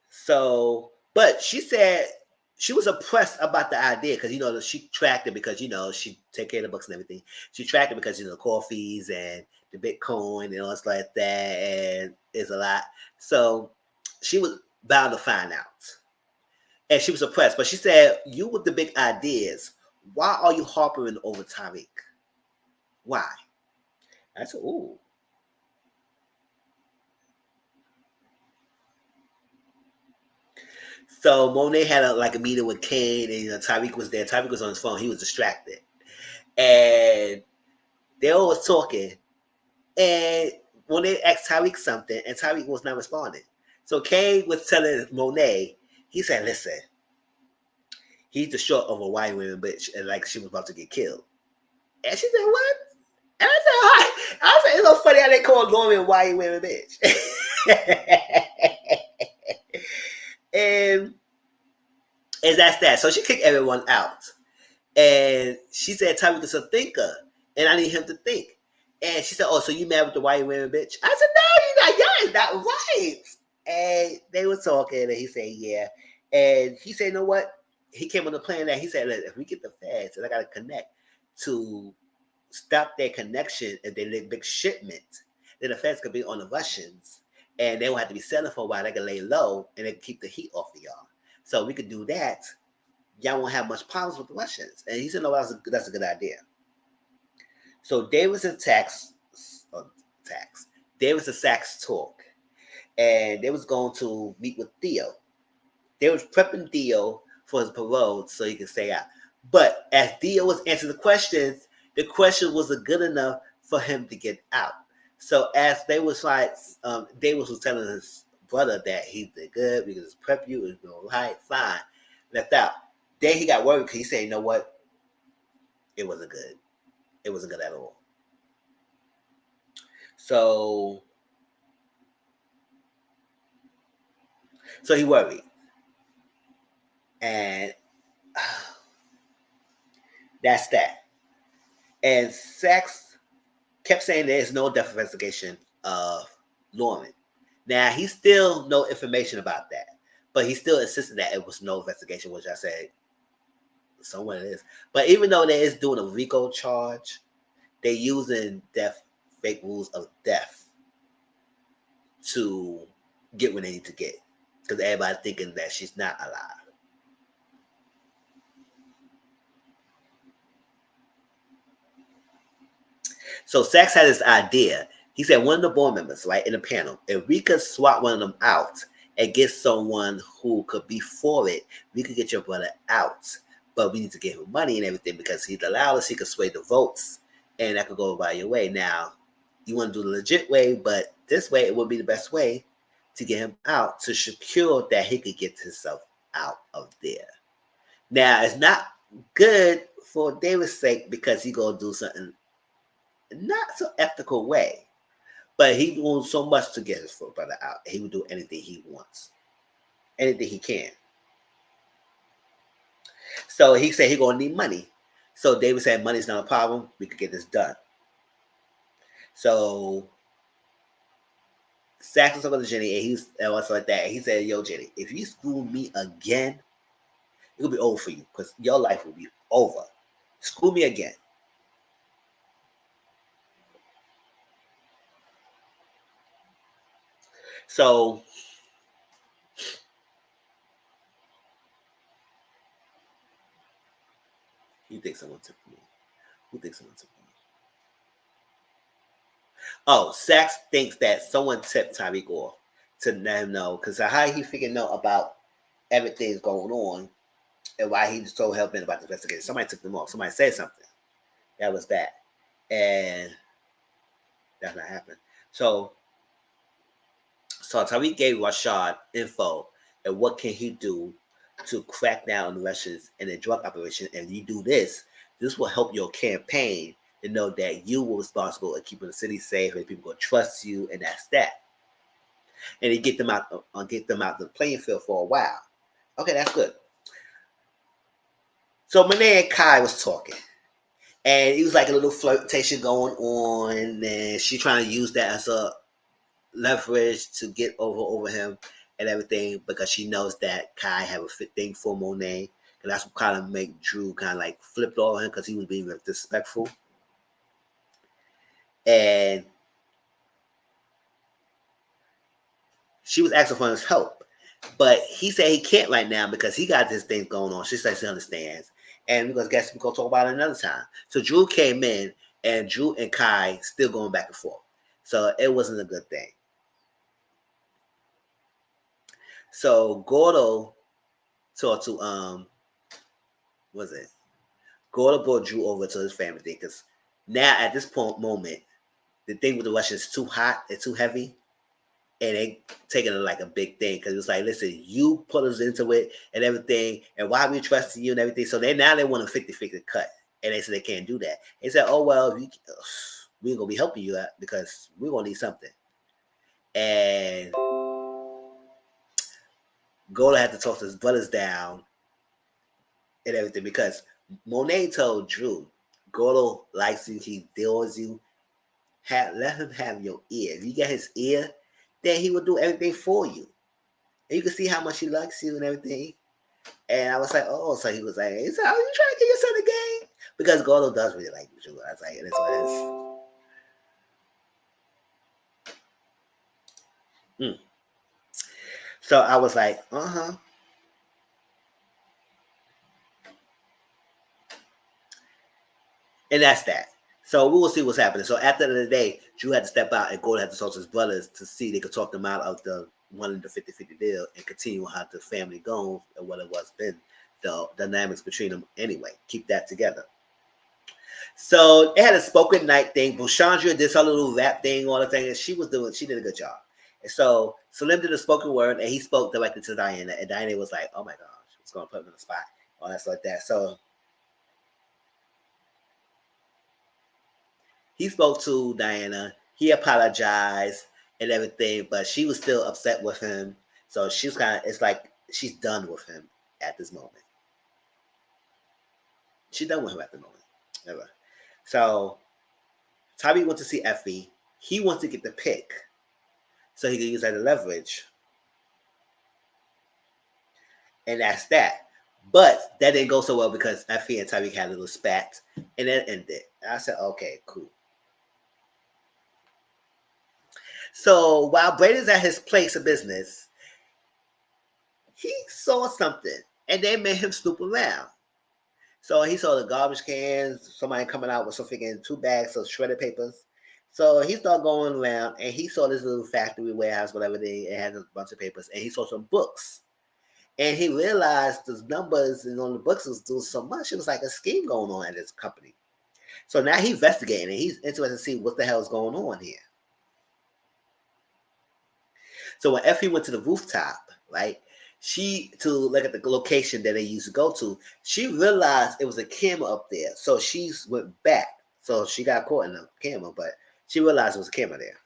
So, but she said she was oppressed about the idea because she tracked it because she take care of the books and everything. She tracked it because the coffees and the Bitcoin and all stuff like that, and it's a lot. So she was bound to find out, and she was oppressed. But she said, "You with the big ideas, why are you harping over Tariq? Why?" I said, "Ooh." So Monet had a meeting with Kane, and Tariq was there. Tariq was on his phone. He was distracted, and they all was talking. And when they asked Tariq something, and Tariq was not responding, so Kane was telling Monet, he said, "Listen, he's the short of a white woman bitch, and like she was about to get killed." And she said, "What?" And I said, "Hi." I said, "It's so funny how they call Norman white women bitch." and and that's that. So she kicked everyone out. And she said, Tariq is a thinker, and I need him to think. And she said, "Oh, so you mad with the white women, bitch?" I said, "No, you're not. Y'all is not right." And they were talking, and he said, "Yeah." And he said, "You know what?" He came on the plan that he said, "Look, if we get the feds, and I got to connect to stop their connection if they make big shipment, then the feds could be on the Russians, and they won't have to be selling for a while. They can lay low, and they can keep the heat off of y'all. So we could do that. Y'all won't have much problems with the Russians." And he said, "No, that's a good idea." So Davis and Davis and Sachs talk, and they was going to meet with Theo. They was prepping Theo for his parole so he could stay out. But as Theo was answering the question wasn't good enough for him to get out. So as they was like, Davis was telling his brother that he did good because his prep you is all right, fine, left out. Then he got worried because he said, "You know what? It wasn't good. It wasn't good at all." So he worried, and that's that. And Sachs kept saying there's no death investigation of Norman. Now he still no information about that, but he still insisted that it was no investigation, which I said somewhere it is. But even though they is doing a RICO charge, they using death fake rules of death to get what they need to get because everybody thinking that she's not alive. So Sachs had this idea. He said one of the board members, right, in the panel, if we could swap one of them out and get someone who could be for it, we could get your brother out. But we need to give him money and everything because he's allowed us, he could sway the votes and that could go by your way. Now, you want to do the legit way, but this way it would be the best way to get him out to secure that he could get himself out of there. Now, it's not good for David's sake because he gonna do something not so ethical way. But he doing so much to get his foot brother out. He would do anything he wants, anything he can. So he said he gonna need money. So David said money's not a problem. We could get this done. So Sax was talking to Jenny, and he's and what's like that. And he said, "Yo, Jenny, if you screw me again, it'll be over for you because your life will be over. Screw me again." So You think someone took me? Who thinks someone took me? Oh, Sachs thinks that someone tipped Tyreek off to let him know because how he figured know about everything's going on and why he's so hell bent about the investigation. Somebody took them off. Somebody said something. That was that, and that's not happened. So Tyreek gave Rashad info and what can he do to crack down on the Russians and the drug operation. And you do this, this will help your campaign to know that you were responsible for keeping the city safe and people gonna trust you, and that's that. And he get them out the playing field for a while. Okay, that's good. So Monet and Kai was talking. And it was like a little flirtation going on, and she trying to use that as a leverage to get over him and everything because she knows that Kai have a fit thing for Monet. And that's what kind of make Drew kind of like flipped over him because he was being disrespectful. And she was asking for his help. But he said he can't right now because he got this thing going on. She says she understands. And we're going to talk about it another time. So Drew came in, and Drew and Kai still going back and forth. So it wasn't a good thing. So Gordo talked to was it? Gordo brought Drew over to his family thing because now at this moment, the thing with the Russians is too hot, it's too heavy, and they taking it like a big thing because it's like, listen, you put us into it and everything, and why we trusting you and everything. So they want a 50-50 cut, and they said they can't do that. They said, oh well, we're gonna be helping you out because we're gonna need something. And Gordo had to talk to his brothers down and everything because Monet told Drew, Gordo likes you, he deals you. Let him have your ear. If you get his ear, then he will do everything for you. And you can see how much he likes you and everything. And I was like, oh, so he was like, he said, oh, you trying to get your son a game? Because Gordo does really like you, Drew. I was like, and it's what it is. So I was like, uh-huh. And that's that. So we will see what's happening. So at the end of the day, Drew had to step out and Gordon had to talk to his brothers to see they could talk them out of the one in the 50-50 deal and continue how the family goes and what it was been the dynamics between them anyway. Keep that together. So they had a spoken night thing. Bushandra did her little rap thing, all the thing, and she did a good job. And so Salim did a spoken word and he spoke directly to Diana. And Diana was like, oh my gosh, it's gonna put him in the spot. All that stuff like that. So he spoke to Diana. He apologized and everything, but she was still upset with him. So she's it's like she's done with him at this moment. She's done with him at the moment. Never. So Tommy went to see Effie. He wants to get the pick so he can use that as leverage. And that's that. But that didn't go so well because Effie and Tyreek had a little spat and then ended. And I said, okay, cool. So while Brady's at his place of business, he saw something and they made him snoop around. So he saw the garbage cans, somebody coming out with something in 2 bags of shredded papers. So he started going around and he saw this little factory warehouse, whatever it had a bunch of papers, and he saw some books. And he realized the numbers and on the books was doing so much. It was like a scheme going on at this company. So now he's investigating and he's interested to see what the hell is going on here. So when Effie went to the rooftop, right, she to look at the location that they used to go to, she realized it was a camera up there. So she went back. So she got caught in the camera, but she realized it was a camera there.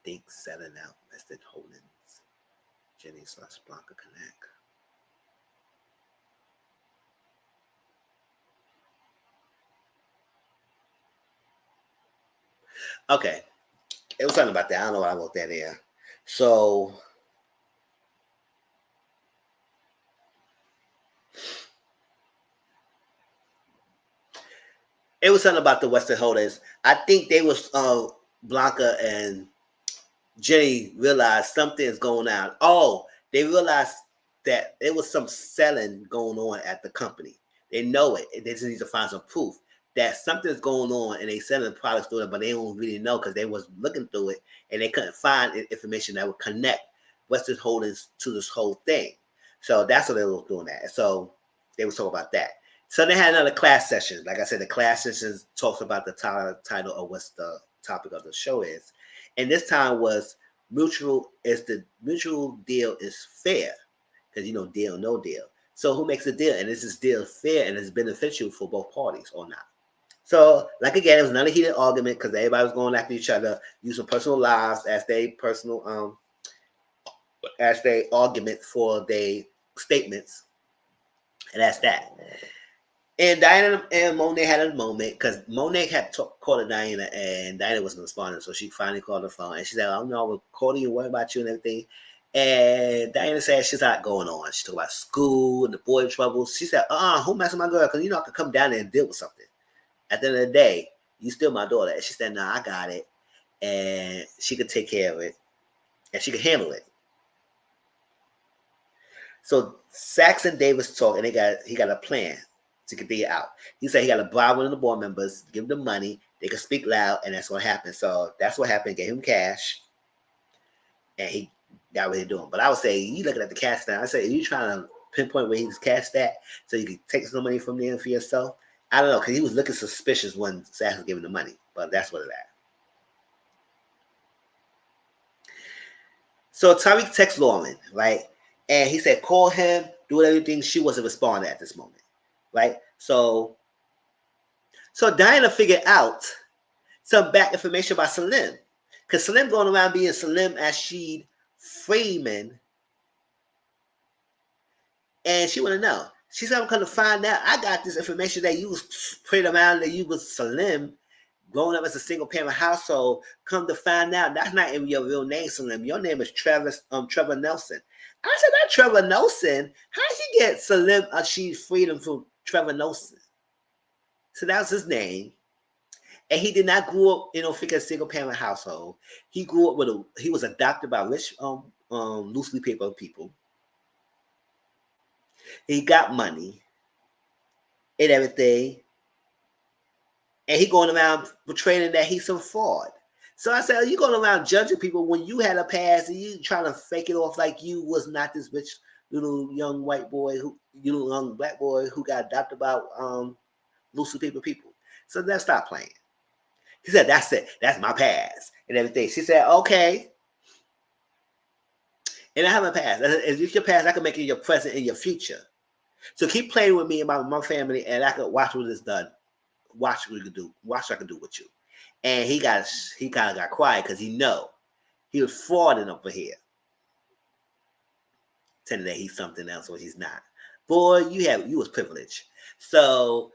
Think selling out Western Holdings, Jenny/Blanca Connect. Okay. It was something about that. I don't know why I wrote that there. So It was something about the Western Holders. I think they was Blanca and Jenny realized something is going on. Oh, they realized that there was some selling going on at the company. They know it. They just need to find some proof that something's going on, and they selling products through it, but they don't really know because they was looking through it and they couldn't find information that would connect Western Holdings to this whole thing. So that's what they were doing that. So they were talking about that. So they had another class session. Like I said, the class session talks about the title of what's the topic of the show is. And this time was the mutual deal is fair. Because deal, no deal. So who makes the deal? And is this deal fair and is beneficial for both parties or not? So, like again, it was not a heated argument because everybody was going after each other, using personal lives as as they argument for their statements, and that's that. And Diana and Monet had a moment because Monet had called Diana and Diana wasn't responding, so she finally called the phone and she said, "Oh no, we're calling you, worried about you and everything." And Diana said she's not going on. She talked about school and the boy troubles. She said, who messing with my girl? Because I could come down there and deal with something. At the end of the day, you still my daughter. And she said, "No, I got it." And she could take care of it. And she could handle it. So Saxon Davis talked and he got a plan to get the out. He said he got to bribe one of the board members, give them money, they can speak loud, and that's what happened. So that's what happened. Gave him cash, and he got what he's doing. But I would say, you looking at the cash now, I say, are you trying to pinpoint where he's cashed at so you can take some money from there for yourself? I don't know, because he was looking suspicious when Saxon was giving the money, but that's what it is. So Tariq texts Lauren, right? And he said, call him, do everything. She wasn't responding at this moment, right? So Diana figured out some back information about Salim. Because Salim going around being Salim Ashid Freeman. And she want to know. She said, I'm going to find out. I got this information that you was praying around that you was Salim, growing up as a single parent household. Come to find out, that's not even your real name, Salim. Your name is Trevor Nelson. I said, that Trevor Nelson? How'd you get Salim Ashid Freedom from Trevor Nelson? So that was his name. And he did not grow up in a single parent household. He grew up he was adopted by rich, loosely paid people. He got money and everything. And he going around portraying that he's some fraud. So I said, are you going around judging people when you had a past and you trying to fake it off like you was not this rich little young white boy, young black boy who got adopted by loosely paid people? So let's stop playing. He said, that's it. That's my past and everything. She said, okay. And I have a past. If it's your past, I can make it your present and your future. So keep playing with me and my family, and I can watch what it's done. Watch what we can do. Watch what I can do with you. And he kind of got quiet because he was frauding over here. Telling that he's something else when he's not. Boy, you was privileged. So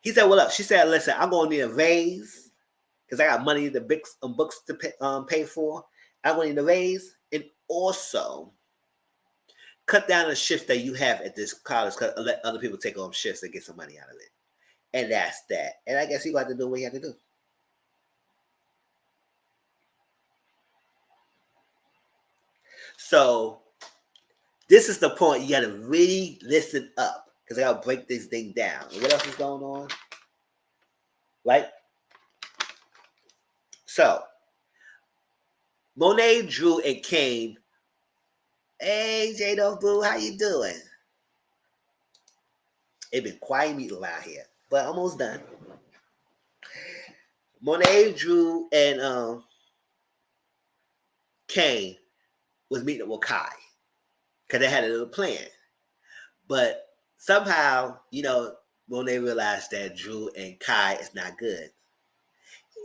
he said, well, up. She said, listen, I'm going to need a raise because I got money the books to pay for. I'm going to need a raise and also cut down the shifts that you have at this college because let other people take on shifts and get some money out of it. And that's that. And I guess he got to do what he had to do. So this is the point you got to really listen up because I got to break this thing down. What else is going on? Right? So Monet, Drew, and Kane. Hey, J-Dog Blue, how you doing? It been quiet meeting around here, but almost done. Monet, Drew, and Kane was meeting up with Kai because they had a little plan. But somehow, Monet realized that Drew and Kai is not good.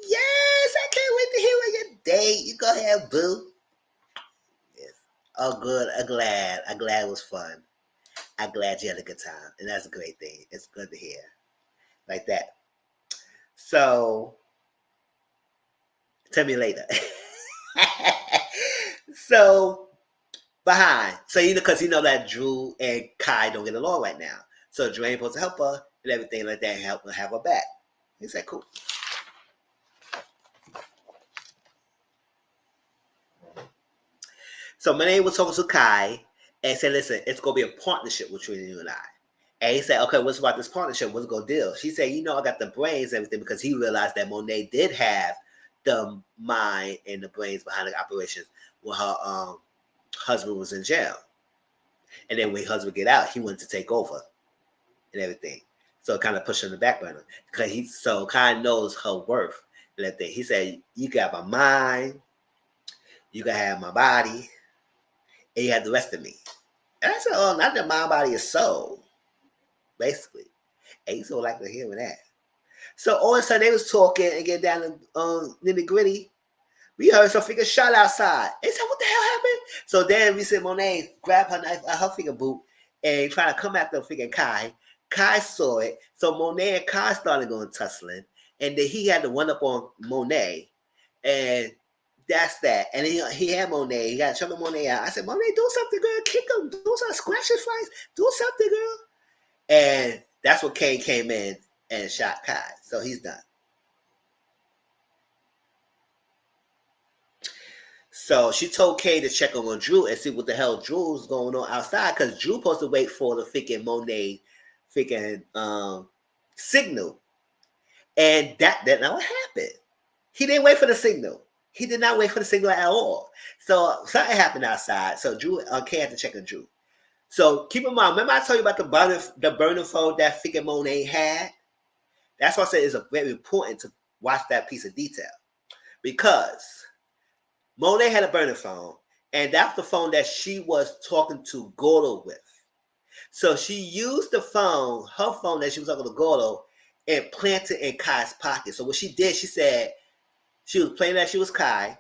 Yes, I can't wait to hear what your date. You go ahead, boo. Yes. Oh, good. I'm glad. It was fun. I'm glad you had a good time. And that's a great thing. It's good to hear. Like that. So, tell me later. So, behind. So, because that Drew and Kai don't get along right now. So, Drew ain't supposed to help her and everything like that and have her back. He said, cool. So Monet was talking to Kai and said, listen, it's going to be a partnership between you and I. And he said, okay, what's about this partnership? What's going to deal? She said, I got the brains and everything, because he realized that Monet did have the mind and the brains behind the operations when her husband was in jail. And then when her husband get out, he wanted to take over and everything. So it kind of pushed her in the back burner. So Kai knows her worth and everything. He said, you got my mind, you can have my body, and you have the rest of me. And I said, oh, not the mind, body, and soul, basically. And he's so like to hear that. So all of a sudden they was talking and getting down to nitty gritty. We heard some freaking shot outside. They said, what the hell happened? So then we said Monet grabbed her knife out her finger boot and trying to come after freaking Kai. Kai saw it. So Monet and Kai started going tussling. And then he had to run up on Monet. And that's that. And he had Monet. He got to Monet out. I said, Monet, do something, girl. Kick him. Do something. Squash his face. Do something, girl. And that's when Kane came in and shot Kai. So he's done. So she told Kay to check on Drew and see what the hell Drew's going on outside, because Drew supposed to wait for the freaking Monet freaking signal. And that not what happened. He didn't wait for the signal. He did not wait for the signal at all. So something happened outside. So Drew Kay had to check on Drew. So keep in mind, remember I told you about the burner phone that freaking Monet had? That's why I said it's very important to watch that piece of detail. Because Monet had a burner phone, and that's the phone that she was talking to Gordo with. So she used the phone, her phone that she was talking to Gordo, and planted in Kai's pocket. So what she did, she said she was playing that she was Kai,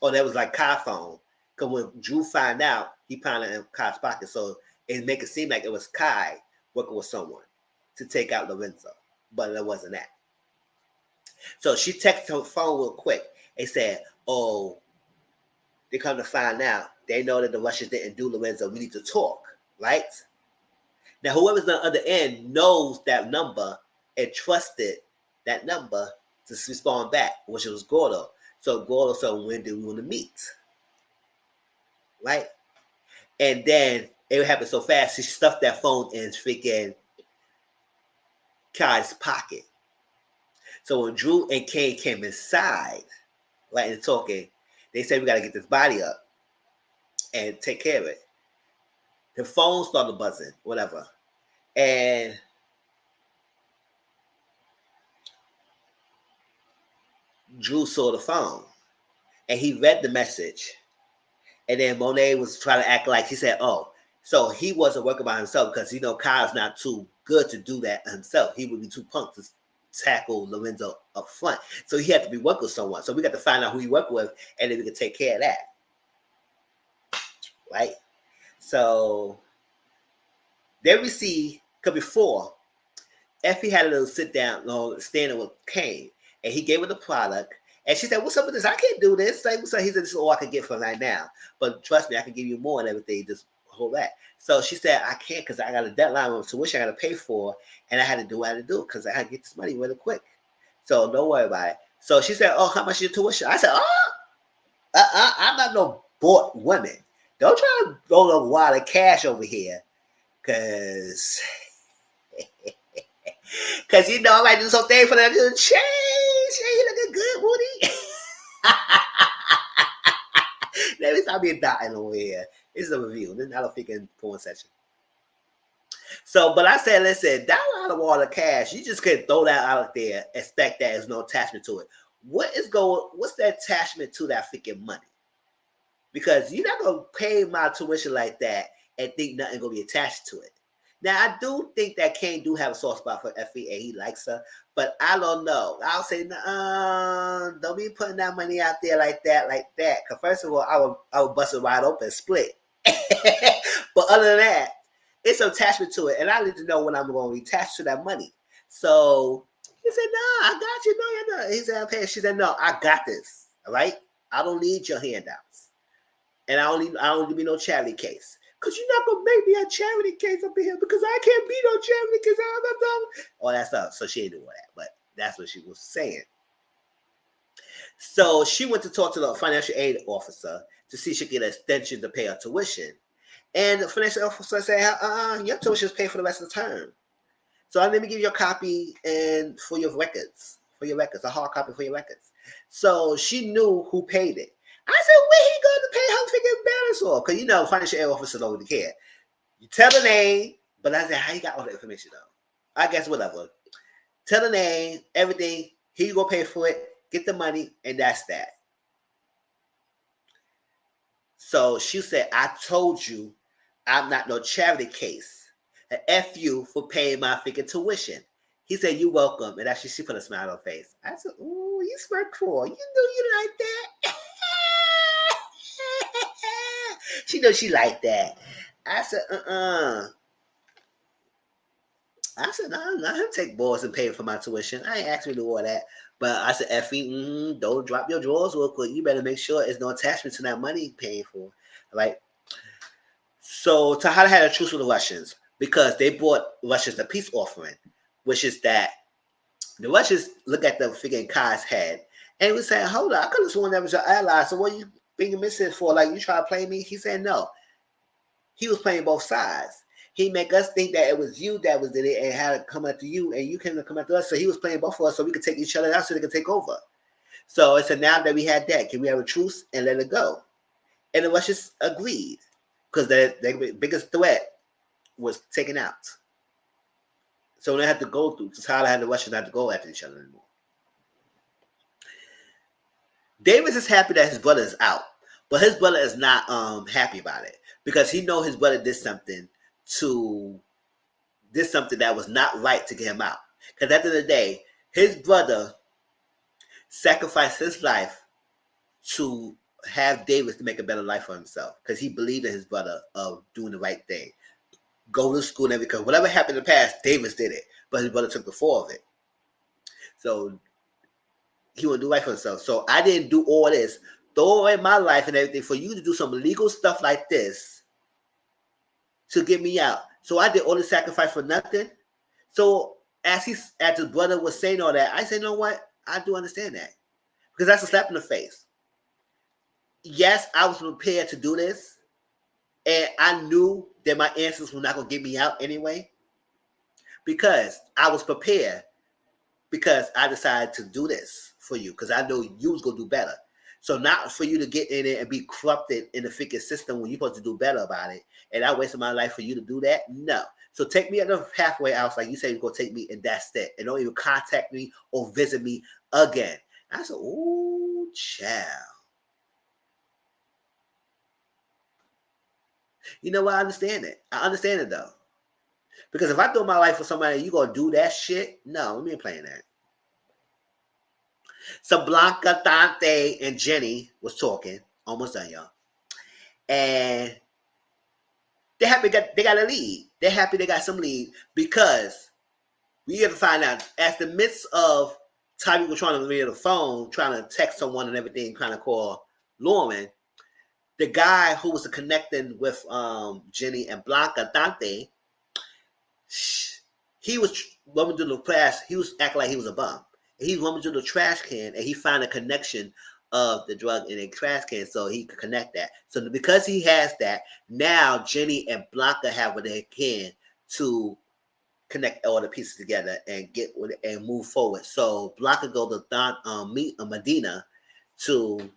or that was like Kai's phone. Because when Drew found out, he found it in Kai's pocket. So it make it seem like it was Kai working with someone to take out Lorenzo. But it wasn't that. So she texted her phone real quick and said, oh, they come to find out, they know that the Russians didn't do Lorenzo. We need to talk, right? Now, whoever's on the other end knows that number and trusted that number to respond back, which was Gordo. So Gordo said, when do we want to meet? Right? And then it happened so fast, she stuffed that phone in freaking Kai's pocket. So when Drew and Kay came inside, right, and talking, they said, we got to get this body up and take care of it. The phone started buzzing, whatever. And Drew saw the phone. And he read the message. And then Monet was trying to act like, he said, oh, so he wasn't working by himself because, Kyle's not too good to do that himself. He would be too punk to tackle Lorenzo up front. So he had to be working with someone. So we got to find out who he worked with, and then we could take care of that. Right? So then we see, because before, Effie had a little sit down, standing with Kane, and he gave her the product. And she said, what's up with this? I can't do this. Like, so he said, this is all I can get for right now. But trust me, I can give you more and everything. Just hold that. So she said, I can't because I got a deadline on tuition I got to pay for. And I had to do what I had to do because I had to get this money really quick. So don't worry about it. So she said, oh, how much is your tuition? I said, I'm not no bought woman. Don't try to roll a wad of cash over here. Because I might do something for that little change. Hey, you looking good, Woody. Let me stop being dotting over here. This is a review. This is not a freaking porn session. So, but I said, listen, that lot of water cash, you just can't throw that out there, expect that there's no attachment to it. What's the attachment to that freaking money? Because you're not going to pay my tuition like that and think nothing going to be attached to it. Now, I do think that Kane do have a soft spot for Effie and he likes her, but I don't know. I'll say, don't be putting that money out there like that. Because first of all, I would bust it wide open, split. But other than that, it's an attachment to it, and I need to know when I'm going to be attached to that money. So he said, no, I got you. No, you're not. He said, okay. She said, no, I got this. All right? I don't need your handouts. And I don't need no charity case. Because you're not going to make me a charity case up in here because I can't be no charity case. All that stuff. So she ain't doing that. But That's what she was saying. So she went to talk to the financial aid officer to see if she could get an extension to pay her tuition. And the financial officer said, your tuition is paid for the rest of the term. So let me give you a copy and for your records, a hard copy for your records. So she knew who paid it. I said, where he going to pay her freaking balance for? Because financial aid officers don't really care. You tell the name, but I said, how you got all the information though? I guess whatever. Tell the name, everything. Here you go pay for it. Get the money, and that's that. So she said, I told you I'm not no charity case. And F you for paying my freaking tuition. He said, you're welcome. And actually, she put a smile on her face. I said, ooh, you smart cool. You know you like that. She knows she like that. I said, I said, no, let him take boards and pay for my tuition. I ain't asking to do all that. But I said, Effie, don't drop your drawers real quick. You better make sure there's no attachment to that money paying for. Right? So Tahada had a truce with the Russians because they brought Russians a peace offering, which is that the Russians look at the figure in Kai's head and was saying, hold on, I could have sworn that was your ally. So what are you being missing for? Like, you try to play me? He said, no. He was playing both sides. He make us think that it was you that was in it and had to come after you, and you came to come after us. So he was playing both of us so we could take each other out so they could take over. So it's a now that we had that, can we have a truce and let it go? And the Russians agreed because their biggest threat was taken out. So they had to go through. Tyler had the Russians not to go after each other anymore. Davis is happy that his brother is out, but his brother is not happy about it because he know his brother did something that was not right to get him out. Because at the end of the day, his brother sacrificed his life to have Davis to make a better life for himself because he believed in his brother of doing the right thing. Go to school and everything. Because whatever happened in the past, Davis did it, but his brother took the fall of it. So he would do right for himself. So I didn't do all this, throw away my life and everything for you to do some illegal stuff like this to get me out. So I did all the sacrifice for nothing. So as his brother was saying all that, I said, you know what? I do understand that. Because that's a slap in the face. Yes, I was prepared to do this. And I knew that my answers were not going to get me out anyway. Because I was prepared. Because I decided to do this for you. Because I know you was going to do better. So not for you to get in it and be corrupted in the freaking system when you're supposed to do better about it. And I wasted my life for you to do that? No. So take me another halfway out. Like you said, you're going to take me and that's it. And don't even contact me or visit me again. I said, ooh, child. You know what? I understand it. I understand it though. Because if I throw my life for somebody, you going to do that shit? No, let me playing that. So Blanca, Dante, and Jenny was talking. Almost done, y'all. And they're happy they got a lead. They're happy they got some lead because we have to find out at the midst of Tyreek was trying to read the phone, trying to text someone and everything, trying to call Lauren. The guy who was connecting with Jenny and Blanca, Dante, he was running through the trash. He was acting like he was a bum. He was running through the trash can and he found a connection of the drug in a trash can so he could connect that. So because he has that, now Jenny and Blanca have what they can to connect all the pieces together and get and move forward. So Blanca go to meet Medina to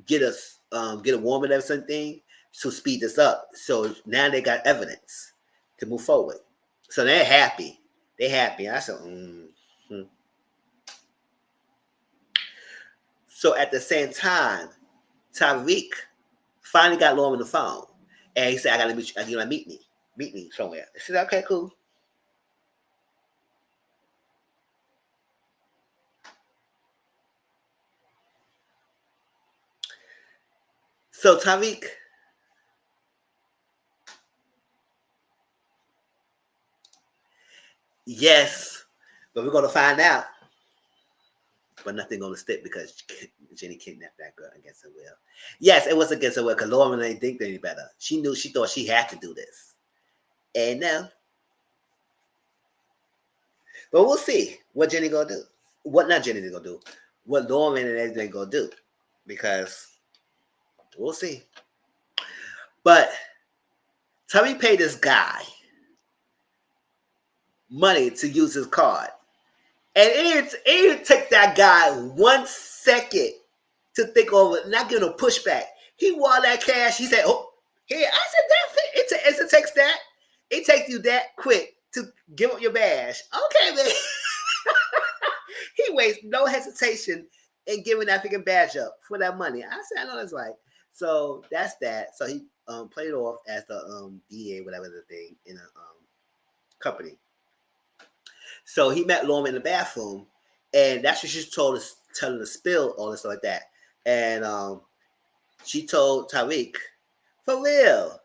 get a woman or something to speed this up. So now they got evidence to move forward. So they're happy. They're happy. I said, So at the same time, Tyreek finally got Lauren on the phone. And he said, I gotta meet you, you know, meet me somewhere. I said, okay, cool. So Tyreek, yes, but we're gonna find out. But nothing gonna stick because Jenny kidnapped that girl against her will. Yes, it was against her will because Lauren didn't think any better. She thought she had to do this. And now, But we'll see what Jenny gonna do. What not Jenny gonna do. What Lauren and everything gonna do. Because we'll see. But Tariq paid this guy money to use his card. And it didn't take that guy 1 second to think over it, not giving a pushback. He wore that cash. He said, "Oh, here." I said, "That it takes that. It takes you that quick to give up your badge." Okay, man. He wastes no hesitation in giving that freaking badge up for that money. I said, "I know that's right." So that's that. So he played off as the DA, whatever the thing in a company. So he met Lauren in the bathroom, and that's what she told us, telling the spill, all this stuff like that. And she told Tariq, for real,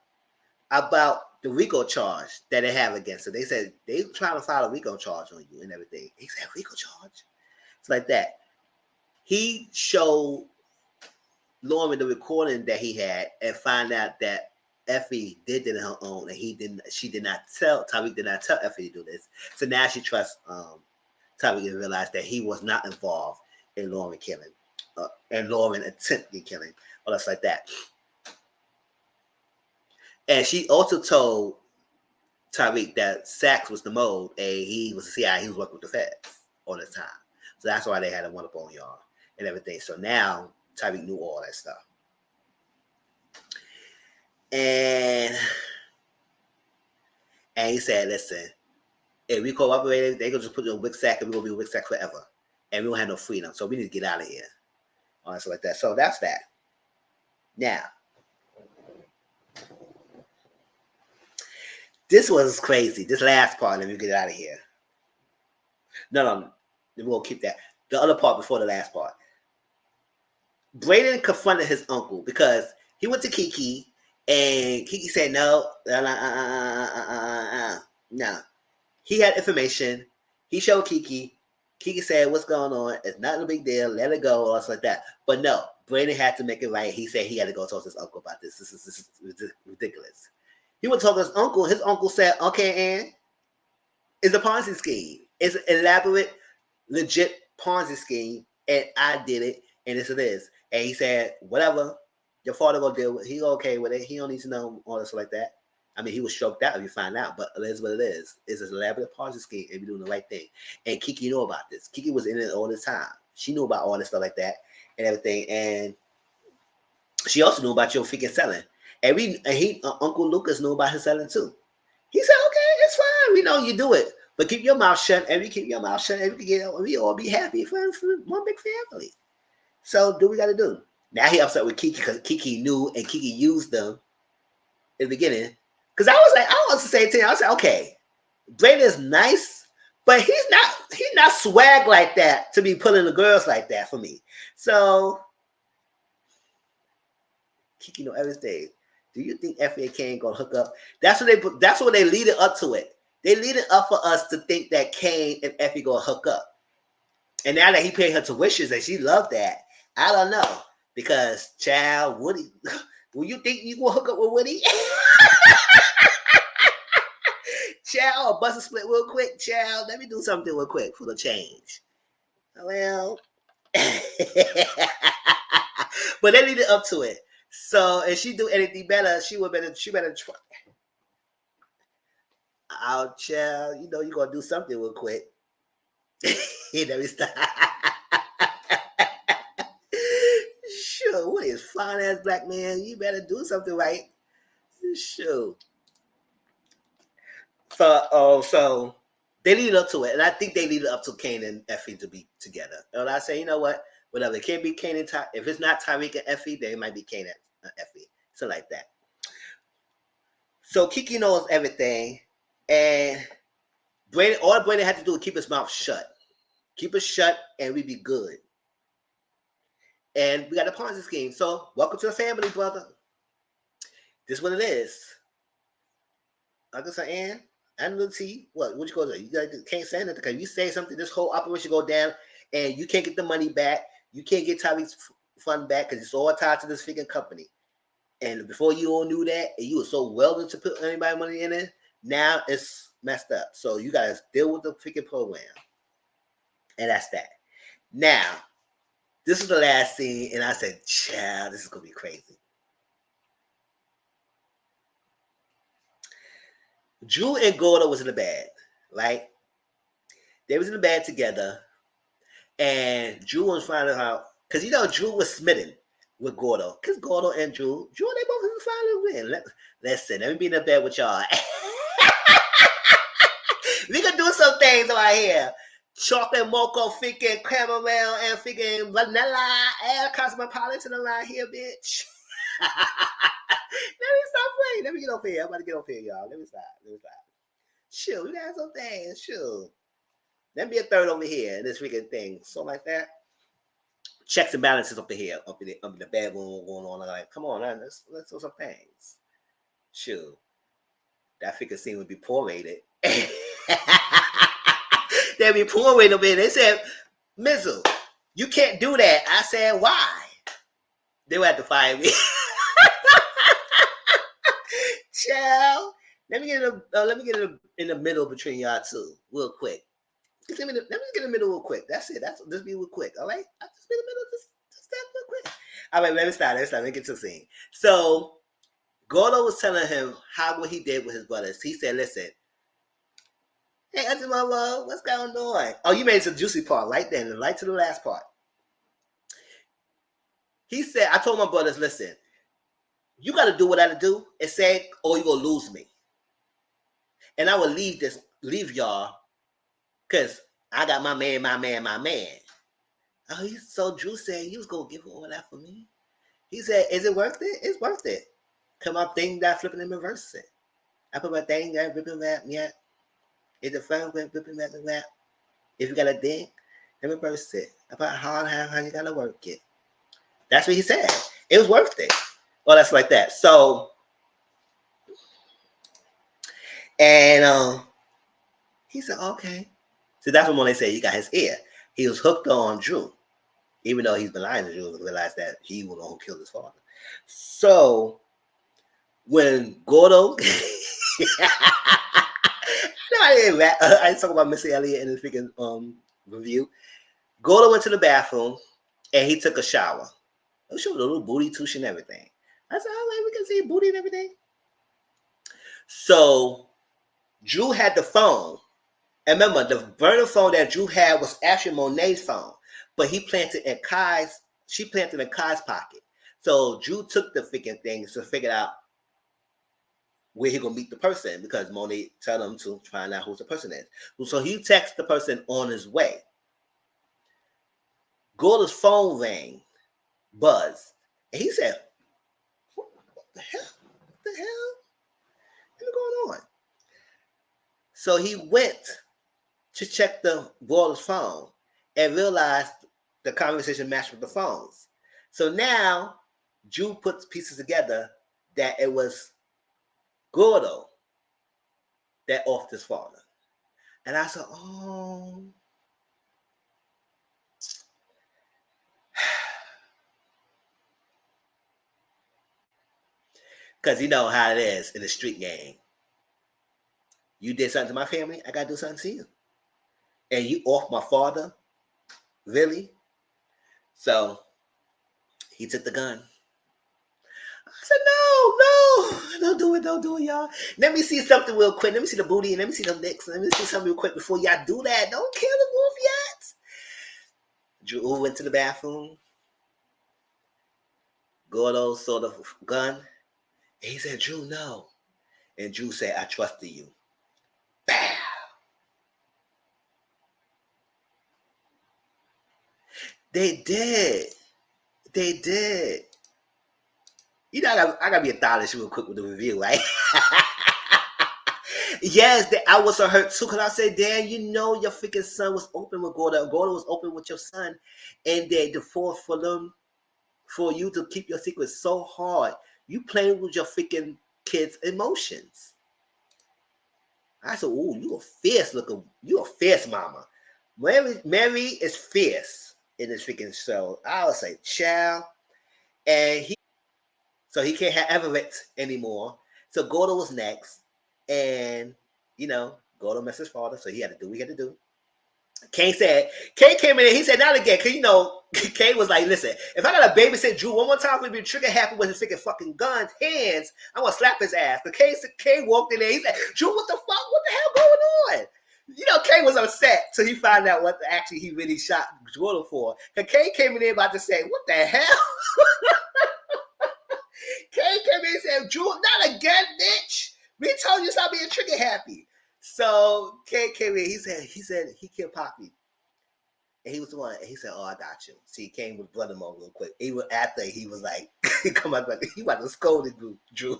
about the RICO charge that they have against her. They said they trying to file a RICO charge on you and everything. He said, RICO charge? It's like that. He showed Lauren the recording that he had and find out that Effie did it on her own, and she did not tell Tariq, did not tell Effie to do this. So now she trusts Tariq and realized that he was not involved in Lauren killing, and Lauren attempted killing, or that's like that. And she also told Tariq that Sachs was the mole, and he was the CIA. He was working with the feds all the time. So that's why they had a one-up on y'all and everything. So now Tariq knew all that stuff. And he said, listen, if we cooperate, they gonna just put you in WICSAC, and we're gonna be WICSAC forever. And we don't have no freedom. So we need to get out of here. All right, so like that. So that's that. Now, this was crazy. This last part, let me get out of here. No, we're gonna keep that. The other part before the last part. Brayden confronted his uncle because he went to Kiki, and Kiki said no. No. He had information. He showed Kiki. Kiki said, "What's going on? It's not a big deal. Let it go," or something like that. But no, Brayden had to make it right. He said he had to go talk to his uncle about this. This is ridiculous. He went to talk to his uncle. His uncle said, "Okay, Ann, it's a Ponzi scheme. It's an elaborate, legit Ponzi scheme, and I did it, and this it is." And he said, "Whatever, your father gonna deal with it. He okay with it. He don't need to know all this like that." I mean, he was stroked out if you find out, but it is what it is. It's an elaborate Ponzi scheme if you're doing the right thing. And Kiki knew about this. Kiki was in it all the time. She knew about all this stuff like that and everything. And she also knew about your freaking selling. And Uncle Lucas knew about his selling too. He said, "Okay, it's fine. We know you do it, but keep your mouth shut. And we keep your mouth shut, and we all be happy for one big family." So do what we got to do. Now he upset with Kiki because Kiki knew and Kiki used them in the beginning. Because I was to say to him, I was like, okay, Brayden is nice, but he's not swag like that to be pulling the girls like that for me. So Kiki know everything. Do you think FAK ain't gonna hook up? That's what they lead it up to it. They lead it up for us to think that Kane and Effie gonna hook up. And now that he paid her tuition and she loved that, I don't know. Because child, Woody, will you think you gonna hook up with Woody? Child, or bust a split real quick, child. Let me do something real quick for the change. Well, but they lead it up to it. So if she do anything better, she better try. Oh, child, you know you gonna do something real quick. Let me stop. Sure, what is fine ass black man? You better do something right. Sure. So they lead up to it, and I think they lead up to Kane and Effie to be together. And I say, you know what? Whatever, it can't be Kane and if it's not Tariq and Effie, then it might be Kane and Effie, so like that. So Kiki knows everything, and all Brayden had to do was keep his mouth shut. Keep it shut, and we be good. And we got the Ponzi scheme. So welcome to the family, brother. This is what it is. Like I said, Ann, and the T, what you call it? You can't say nothing because you say something, this whole operation go down, and you can't get the money back. You can't get Tyreek's fund back because it's all tied to this freaking company. And before you all knew that, and you were so welded to put anybody money in it, now it's messed up. So you guys deal with the freaking program. And that's that. Now, this is the last scene, and I said, child, this is gonna be crazy. Drew and Gordo was in the bed, right? They was in the bed together, and Drew was finding out because Drew was smitten with Gordo, because Gordo and Drew, they both was finally win. Listen, let me be in the bed with y'all. We can do some things right here. Chocolate mocha, freaking caramel, and freaking vanilla, and cosmopolitan around here, bitch. Let me stop playing. Let me get over here. I'm about to get over here, y'all. Let me stop. Shoot, we got some things. Shoot. Let me be a third over here in this freaking thing. So like that. Checks and balances up here, up in the bedroom going on. Like, come on, let's do some things. Shoot. That freaking scene would be poor rated. They'd be poor rated over here. They said, Mizzle, you can't do that. I said, why? They would have to fire me. Child. Let me get in the middle between y'all two, real quick. Let me get in the middle real quick. That's it. Just be real quick. All right. I'll just be in the middle. Just that real quick. All right. Let me start. Let me get to the scene. So Gordo was telling him what he did with his brothers. He said, "Listen, hey, Auntie Mama, what's going on? Oh, you made some juicy part right then, right to the last part." He said, "I told my brothers, listen, you got to do what I do and say, or you gonna lose me, and I will leave y'all, cause I got my man." Oh, so Drew said he was gonna give all that for me. He said, "Is it worth it? It's worth it. Come up, thing that flipping and reverse it. I put my thing that ripping rap, yeah. Is it fun with ripping rap and rap? If you got a ding, then reverse it. About how you gotta work it." That's what he said. It was worth it. Well, that's like that. So, and he said, okay. So that's when they say he got his ear. He was hooked on Drew, even though he's been lying to Drew, and realized that he was the one who killed his father. So when Gordo, I didn't talk about Missy Elliott in the freaking review. Gordo went to the bathroom and he took a shower. He showed a little booty touch and everything. I said, all right, we can see booty and everything. So Drew had the phone. And remember, the burner phone that Drew had was actually Monet's phone, but she planted in Kai's pocket. So Drew took the freaking thing to figure out where he gonna meet the person, because Monet told him to find out who the person is. So he texted the person on his way. Gordo's phone rang, buzzed, and he said, "What the hell? What the hell is going on?" So he went to check the Gordo's phone and realized the conversation matched with the phones. So now Drew puts pieces together that it was Gordo that offed his father. And I said, oh. Because you know how it is in the street game. You did something to my family, I got to do something to you. And you off my father? Really? So he took the gun. I said, no, don't do it, y'all. Let me see something real quick. Let me see the booty, and let me see the licks. Let me see something real quick before y'all do that. Don't kill the wolf yet. Drew went to the bathroom. Gordo saw the gun. And he said, Drew, no. And Drew said, I trusted you. Bow. They did. You know, I gotta be acknowledged real quick with the review, right? Yes, I was so hurt too, because I said, Dan, you know your freaking son was open with Gordo. Gordo was open with your son. And they forced for you to keep your secret so hard. You playing with your freaking kids' emotions. I said, ooh, you a fierce mama. Mary is fierce in this freaking show. I would say, child. And he can't have Everett anymore. So Gordo was next. And, Gordo messed his father, so he had to do what he had to do. Kane came in and he said, not again, because, Kane was like, listen, if I got to babysit Drew one more time, we'd be trigger happy with his fucking guns, hands, I'm going to slap his ass. But Kane walked in there, he said, Drew, what the fuck? What the hell going on? Kane was upset till he found out what actually he really shot Jordan for. Because Kane came in there about to say, what the hell? Kane came in and said, Drew, not again, bitch. We told you to stop being trigger happy. So Kane came in, he said he killed Poppy. And he was the one, and he said, oh, I got you. See, he came with brother mode real quick. Even after he was like, come on, he about to scold Drew.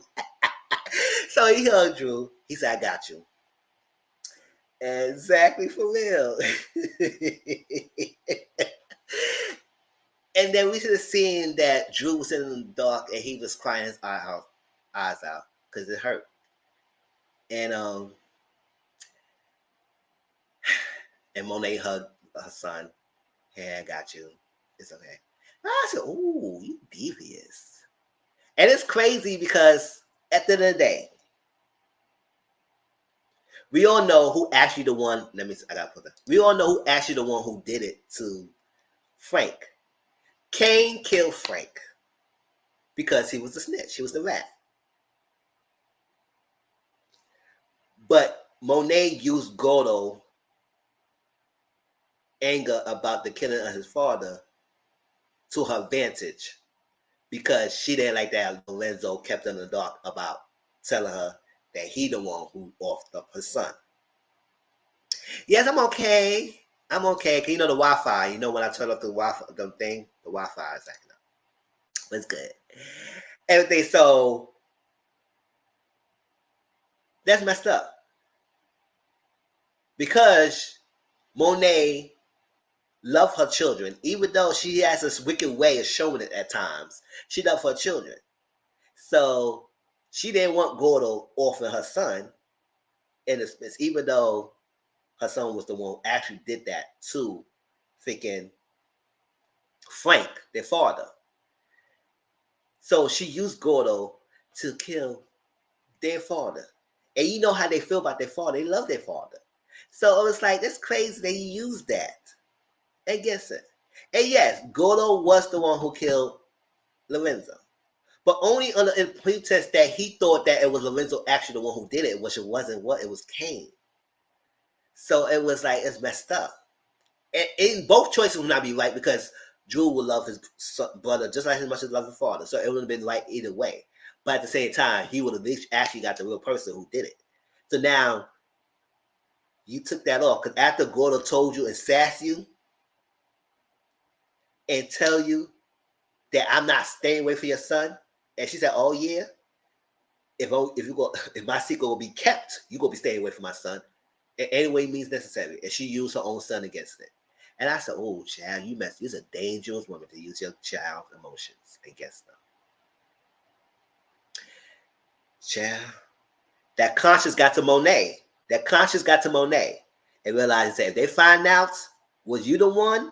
So he hugged Drew. He said, I got you. Exactly, for real. And then we should have seen that Drew was sitting in the dark and he was crying his eyes out because it hurt. And Monet hugged her son. Hey, I got you. It's okay. I said, ooh, you devious. And it's crazy because at the end of the day, we all know who actually the one, we all know who actually the one who did it to Frank. Kane killed Frank because he was the snitch. He was the rat. But Monet used Gordo anger about the killing of his father to her advantage because she didn't like that Lorenzo kept in the dark about telling her that he the one who offed up her son. Yes, I'm okay. I'm okay. Cause the Wi-Fi, when I turn off the Wi-Fi, the Wi-Fi is acting up. But it's good. Everything. So that's messed up because Monet loved her children, even though she has this wicked way of showing it at times. She loved her children. So she didn't want Gordo offering her son in a space, even though her son was the one who actually did that to freaking Frank, their father. So she used Gordo to kill their father. And you know how they feel about their father. They love their father. So it was like, that's crazy that he used that. And guess it. And yes, Gordo was the one who killed Lorenzo. But only on the pretext that he thought that it was Lorenzo actually the one who did it, which it wasn't. It was Kane. So it was like, it's messed up. And both choices would not be right because Drew would love his brother just like as much as love his father. So it would have been right either way. But at the same time, he would have actually got the real person who did it. So now, you took that off. Because after Gordo told you and sassed you and tell you that I'm not staying away for your son, and she said, oh yeah, if my secret will be kept, you're going to be staying away from my son. In any way means necessary. And she used her own son against it. And I said, oh, child, you're a dangerous woman to use your child's emotions against them. Child, that conscience got to Monet. And realized that if they find out was you the one,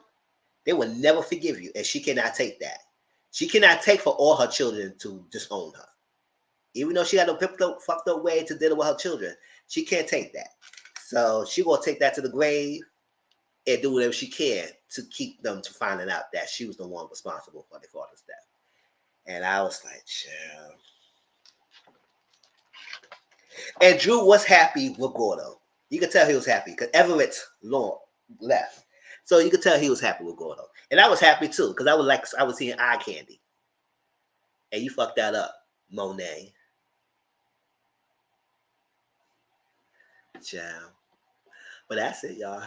they will never forgive you. And she cannot take that. She cannot take for all her children to disown her. Even though she had a fucked up way to deal with her children, she can't take that. So she gonna take that to the grave and do whatever she can to keep them to finding out that she was the one responsible for their father's death. And I was like, chill. And Drew was happy with Gordo. You could tell he was happy because Everett left. So you could tell he was happy with Gordo. And I was happy too, because I was seeing eye candy. And you fucked that up, Monet. Ciao. But that's it, y'all.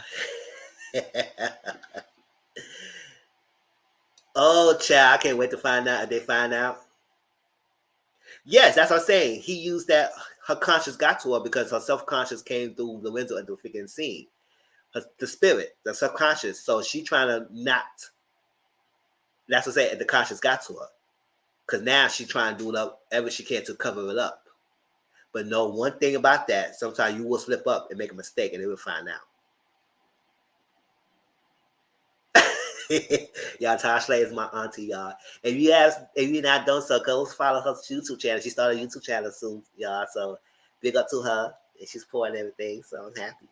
Oh, child, I can't wait to find out if they find out. Yes, that's what I'm saying. He used that. Her conscience got to her because her self-conscious came through Lorenzo at the freaking scene. The spirit, the subconscious. So she trying to not. That's what I'm saying. The conscience got to her. Because now she's trying to do whatever she can to cover it up. But no, one thing about that, sometimes you will slip up and make a mistake and they will find out. Y'all, Tashley is my auntie, y'all. If you're not done so, go follow her YouTube channel. She started a YouTube channel soon, y'all. So big up to her. and she's supporting everything, so I'm happy.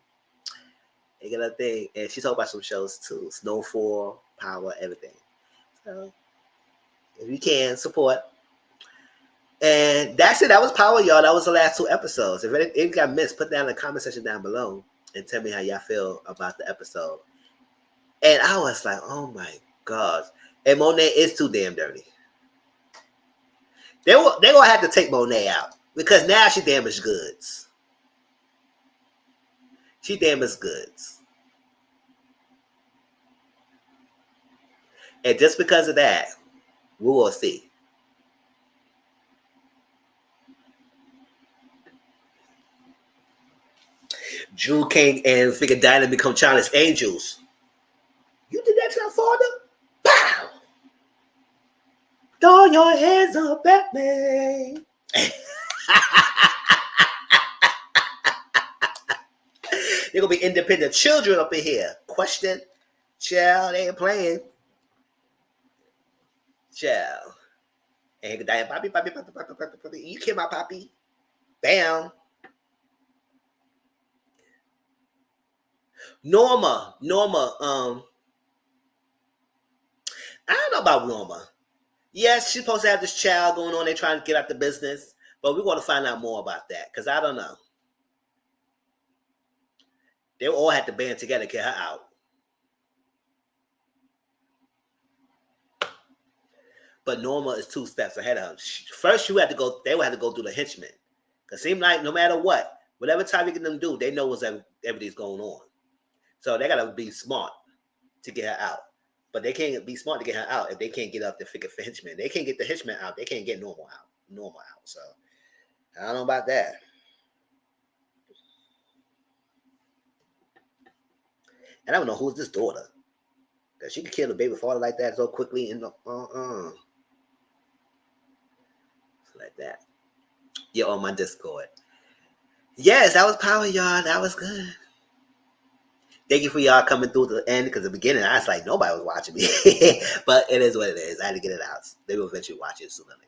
And get a thing, and she's talking about some shows too: Snowfall, Power, everything. So if you can support. And that's it. That was Power, y'all. That was the last 2 episodes. If it got missed, put down in the comment section down below and tell me how y'all feel about the episode. And I was like, oh my gosh. And Monet is too damn dirty. They gonna have to take Monet out because now she damaged goods. She damaged goods. And just because of that, we will see. Drew King and figure Diana become childish angels. You did that to your father? Pow! Throw your hands up at me. They're gonna be independent children up in here. Question. Child, they ain't playing. Child. And Diana, poppy. You kill my poppy. Bam. Norma, I don't know about Norma. Yes, she's supposed to have this child going on. They're trying to get out the business, but we want to find out more about that because I don't know. They all had to band together to get her out. But Norma is 2 steps ahead of her. First, they would have to go through the henchmen. Because it seems like no matter what, whatever time you get them to do, they know what's everything's going on. So they got to be smart to get her out. But they can't be smart to get her out if they can't get up the figure for henchmen. They can't get the henchmen out. They can't get Norma out. So I don't know about that. And I don't know who's this daughter. Because she could kill a baby father like that so quickly and like that. You're on my Discord. Yes, that was Power, y'all. That was good. Thank you for y'all coming through to the end because the beginning I was like nobody was watching me, but it is what it is. I had to get it out. They will eventually watch it sooner or later.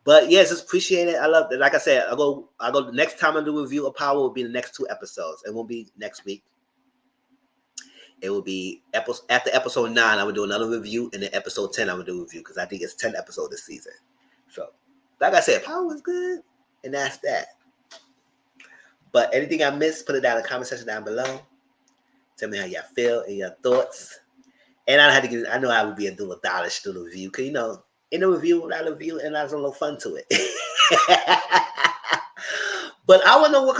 But yes, just appreciate it. I love it. Like I said, I go the next time I do a review of Power will be the next 2 episodes. It won't be next week. It will be after episode 9. I will do another review, and then episode 10 I will do a review because I think it's 10 episodes this season. So, like I said, Power was good, and that's that. But anything I missed, put it down in the comment section down below. Tell me how y'all feel and your thoughts. And I know I would be a do a dollish to the review because in the review, without a review, and there's a little fun to it. But I want to know what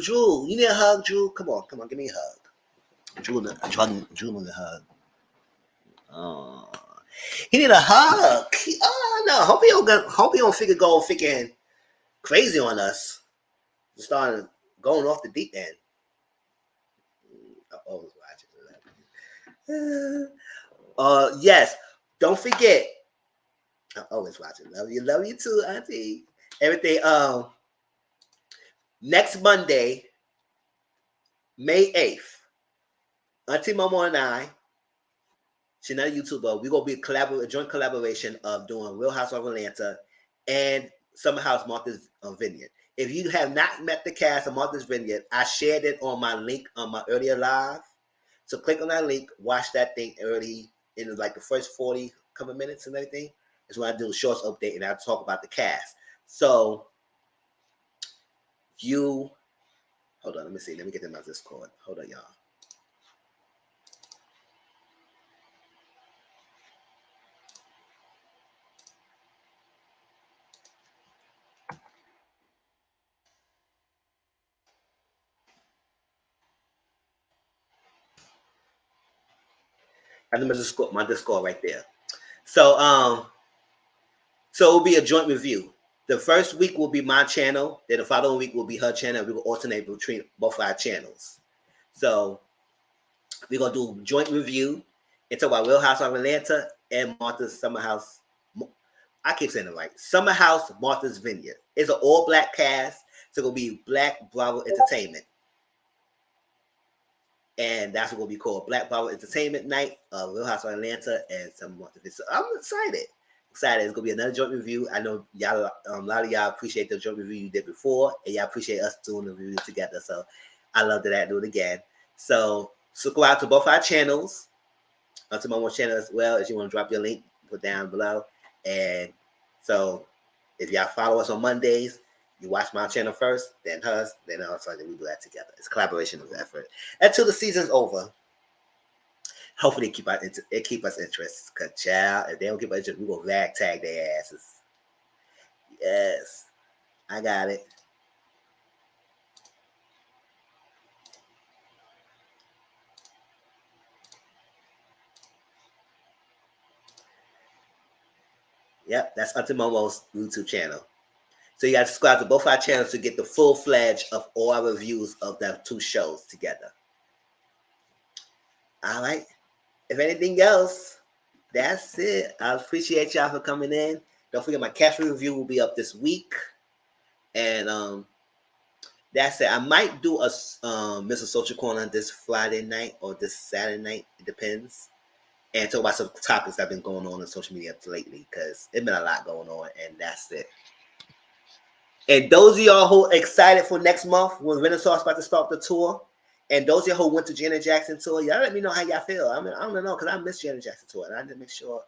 Drew. You need a hug, Drew? Come on, give me a hug. Drew need a hug. Oh, he need a hug. No, hope he don't figure crazy on us. Starting going off the deep end. I always watching. Yes. Don't forget. I'm always watching. Love you too, Auntie. Everything. Next Monday, May 8th, Auntie Momo and I, she's not a YouTuber, we're gonna be a joint collaboration of doing Real House of Atlanta and Summer House Martha's Vineyard. If you have not met the cast of Martha's Vineyard, I shared it on my link on my earlier live. So click on that link, watch that thing early in like the first 40 couple minutes and everything. Is when I do a shorts update and I talk about the cast. So hold on, let me see. Let me get them out this Discord. Hold on, y'all. I have my Discord right there. So it'll be a joint review. The first week will be my channel. Then the following week will be her channel. We will alternate between both our channels. So we're gonna do joint review and talk about Real House of Atlanta and Martha's Summer House. I keep saying it right. Summer House Martha's Vineyard. It's an all-black cast. So it's gonna be Black Bravo Entertainment. And that's what will be called Black Bravo Entertainment Night, Real House of Atlanta, and some more. So I'm excited excited. It's gonna be another joint review. I know y'all, a lot of y'all appreciate the joint review you did before, and y'all appreciate us doing the review together. So I love that. Do it again. So go out to both our channels, to my channel as well. If you want to drop your link, put down below. And so if y'all follow us on Mondays, you watch my channel first, then hers, then also we do that together. It's a collaboration of effort until the season's over. Hopefully, keep us interested. Cause child, if they don't keep us interested, we will rag tag their asses. Yes, I got it. Yep, that's Auntie Momo's YouTube channel. So you got to subscribe to both our channels to get the full fledged of all our reviews of the two shows together. All right. If anything else, that's it. I appreciate y'all for coming in. Don't forget my cash review will be up this week. And that's it. I might do a Mr. Social Corner this Friday night or this Saturday night. It depends. And talk about some topics that have been going on social media lately because it's been a lot going on, and that's it. And those of y'all who are excited for next month when Renaissance about to start the tour, and those of y'all who went to Janet Jackson tour, y'all let me know how y'all feel. I mean, I don't know because I missed Janet Jackson tour, and I didn't make sure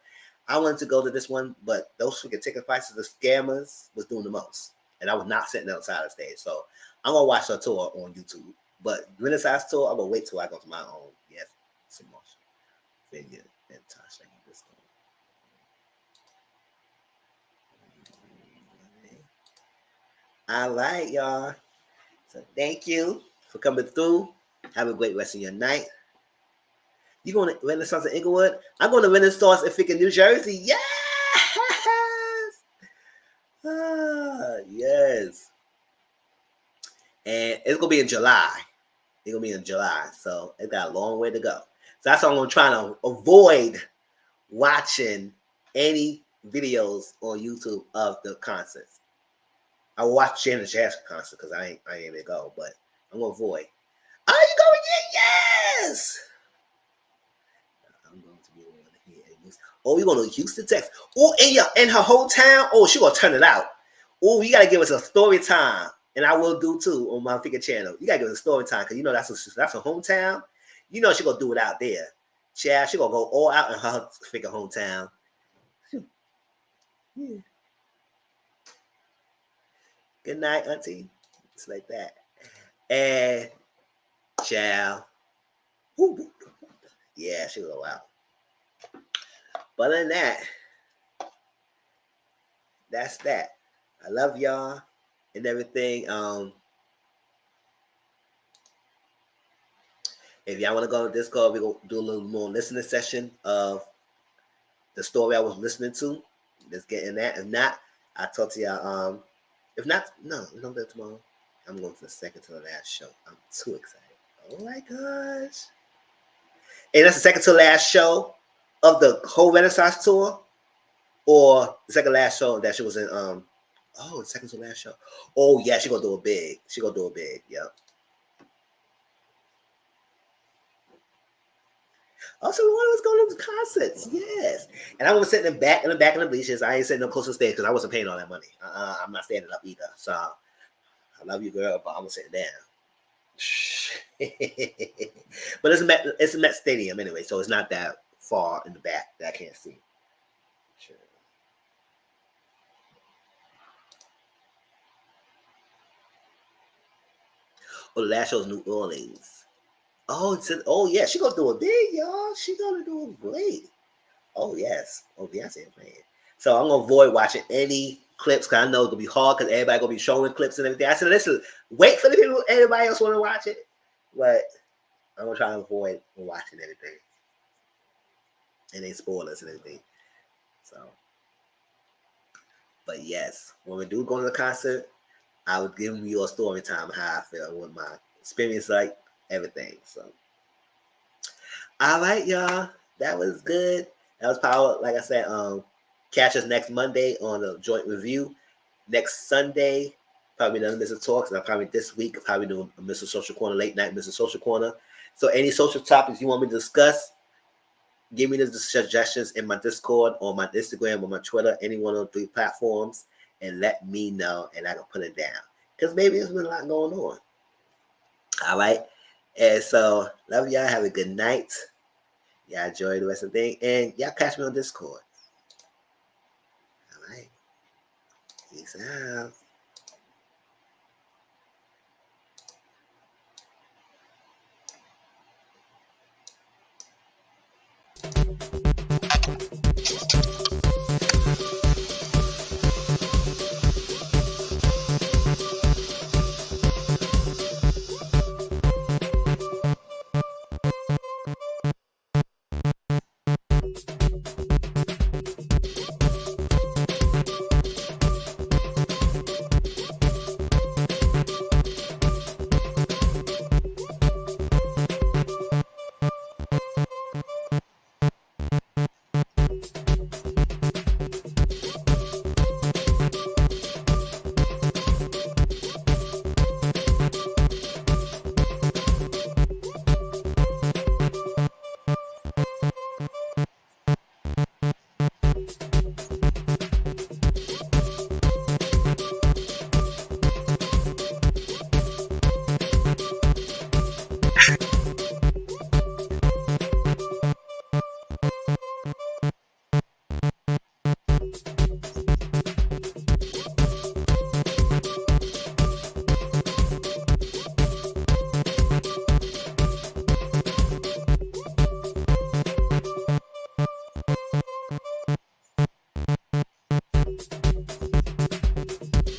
I wanted to go to this one, but those freaking ticket prices, the scammers was doing the most, and I was not sitting outside the stage. So I'm gonna watch her tour on YouTube, but Renaissance tour, I'm gonna wait till I go to my own. Yes, some more video and touch like this. All right, y'all. So thank you for coming through. Have a great rest of your night. You going to Renaissance in Inglewood? I'm going to Renaissance in freaking New Jersey. Yes! Yes. And it's going to be in July. It's going to be in July. So it's got a long way to go. So that's why I'm going to try to avoid watching any videos on YouTube of the concerts. I will watch Janet Jackson concert because I ain't able to go, but I'm going to avoid. Are you going to get yes? I'm going to be one here in Houston. Oh, you're going to Houston, Texas. Oh, in her hometown. Oh, she going to turn it out. Oh, you got to give us a story time. And I will do too on my freaking channel. You got to give us a story time because you know that's her hometown. You know she going to do it out there. Chad, she going to go all out in her freaking hometown. Yeah. Good night, Auntie. It's like that. And Child. Yeah, she will go out. But other than that, that's that. I love y'all and everything. If y'all want to go to Discord, we're going to do a little more listening session of the story I was listening to. Let's get in that. If not, I'll talk to y'all. If not, no, tomorrow. I'm going to the second to the last show. I'm too excited. Oh my gosh. And that's the second to last show of the whole Renaissance tour, or the second last show that she was in. The second to last show. Oh yeah, she gonna do it big. Yep. Also, we was going to the concerts. Yes, and I was sitting in the back of the bleachers. I ain't sitting no close to the stage because I wasn't paying all that money. I'm not standing up either. So I love you, girl, but I'm sitting down. But it's a Met Stadium anyway, so it's not that far in the back that I can't see. Sure. Oh, the last show is New Orleans. Oh yeah, she gonna do it big, y'all. She gonna do it great. Oh yes. Oh, Beyonce playing. So I'm gonna avoid watching any clips because I know it's gonna be hard because everybody gonna be showing clips and everything. I said, listen, wait for the people everybody else want to watch it, but I'm gonna try to avoid watching everything. And they spoilers and everything. So, but yes, when we do go to the concert, I would give you a story time how I feel, what my experience like, everything. So, all right, y'all, that was good. That was power. Like I said, catch us next Monday on a joint review. Next Sunday, probably another Mr. Talks, and I'll probably this week I'll probably do a Mr. Social Corner late night Mr. Social Corner. So any social topics you want me to discuss, give me the suggestions in my Discord or my Instagram or my Twitter, any one of the 3 platforms, and let me know, and I can put it down. Because maybe there's been a lot going on. All right. And so, love y'all. Have a good night. Y'all enjoy the rest of the thing. And y'all catch me on Discord. All right. Peace out.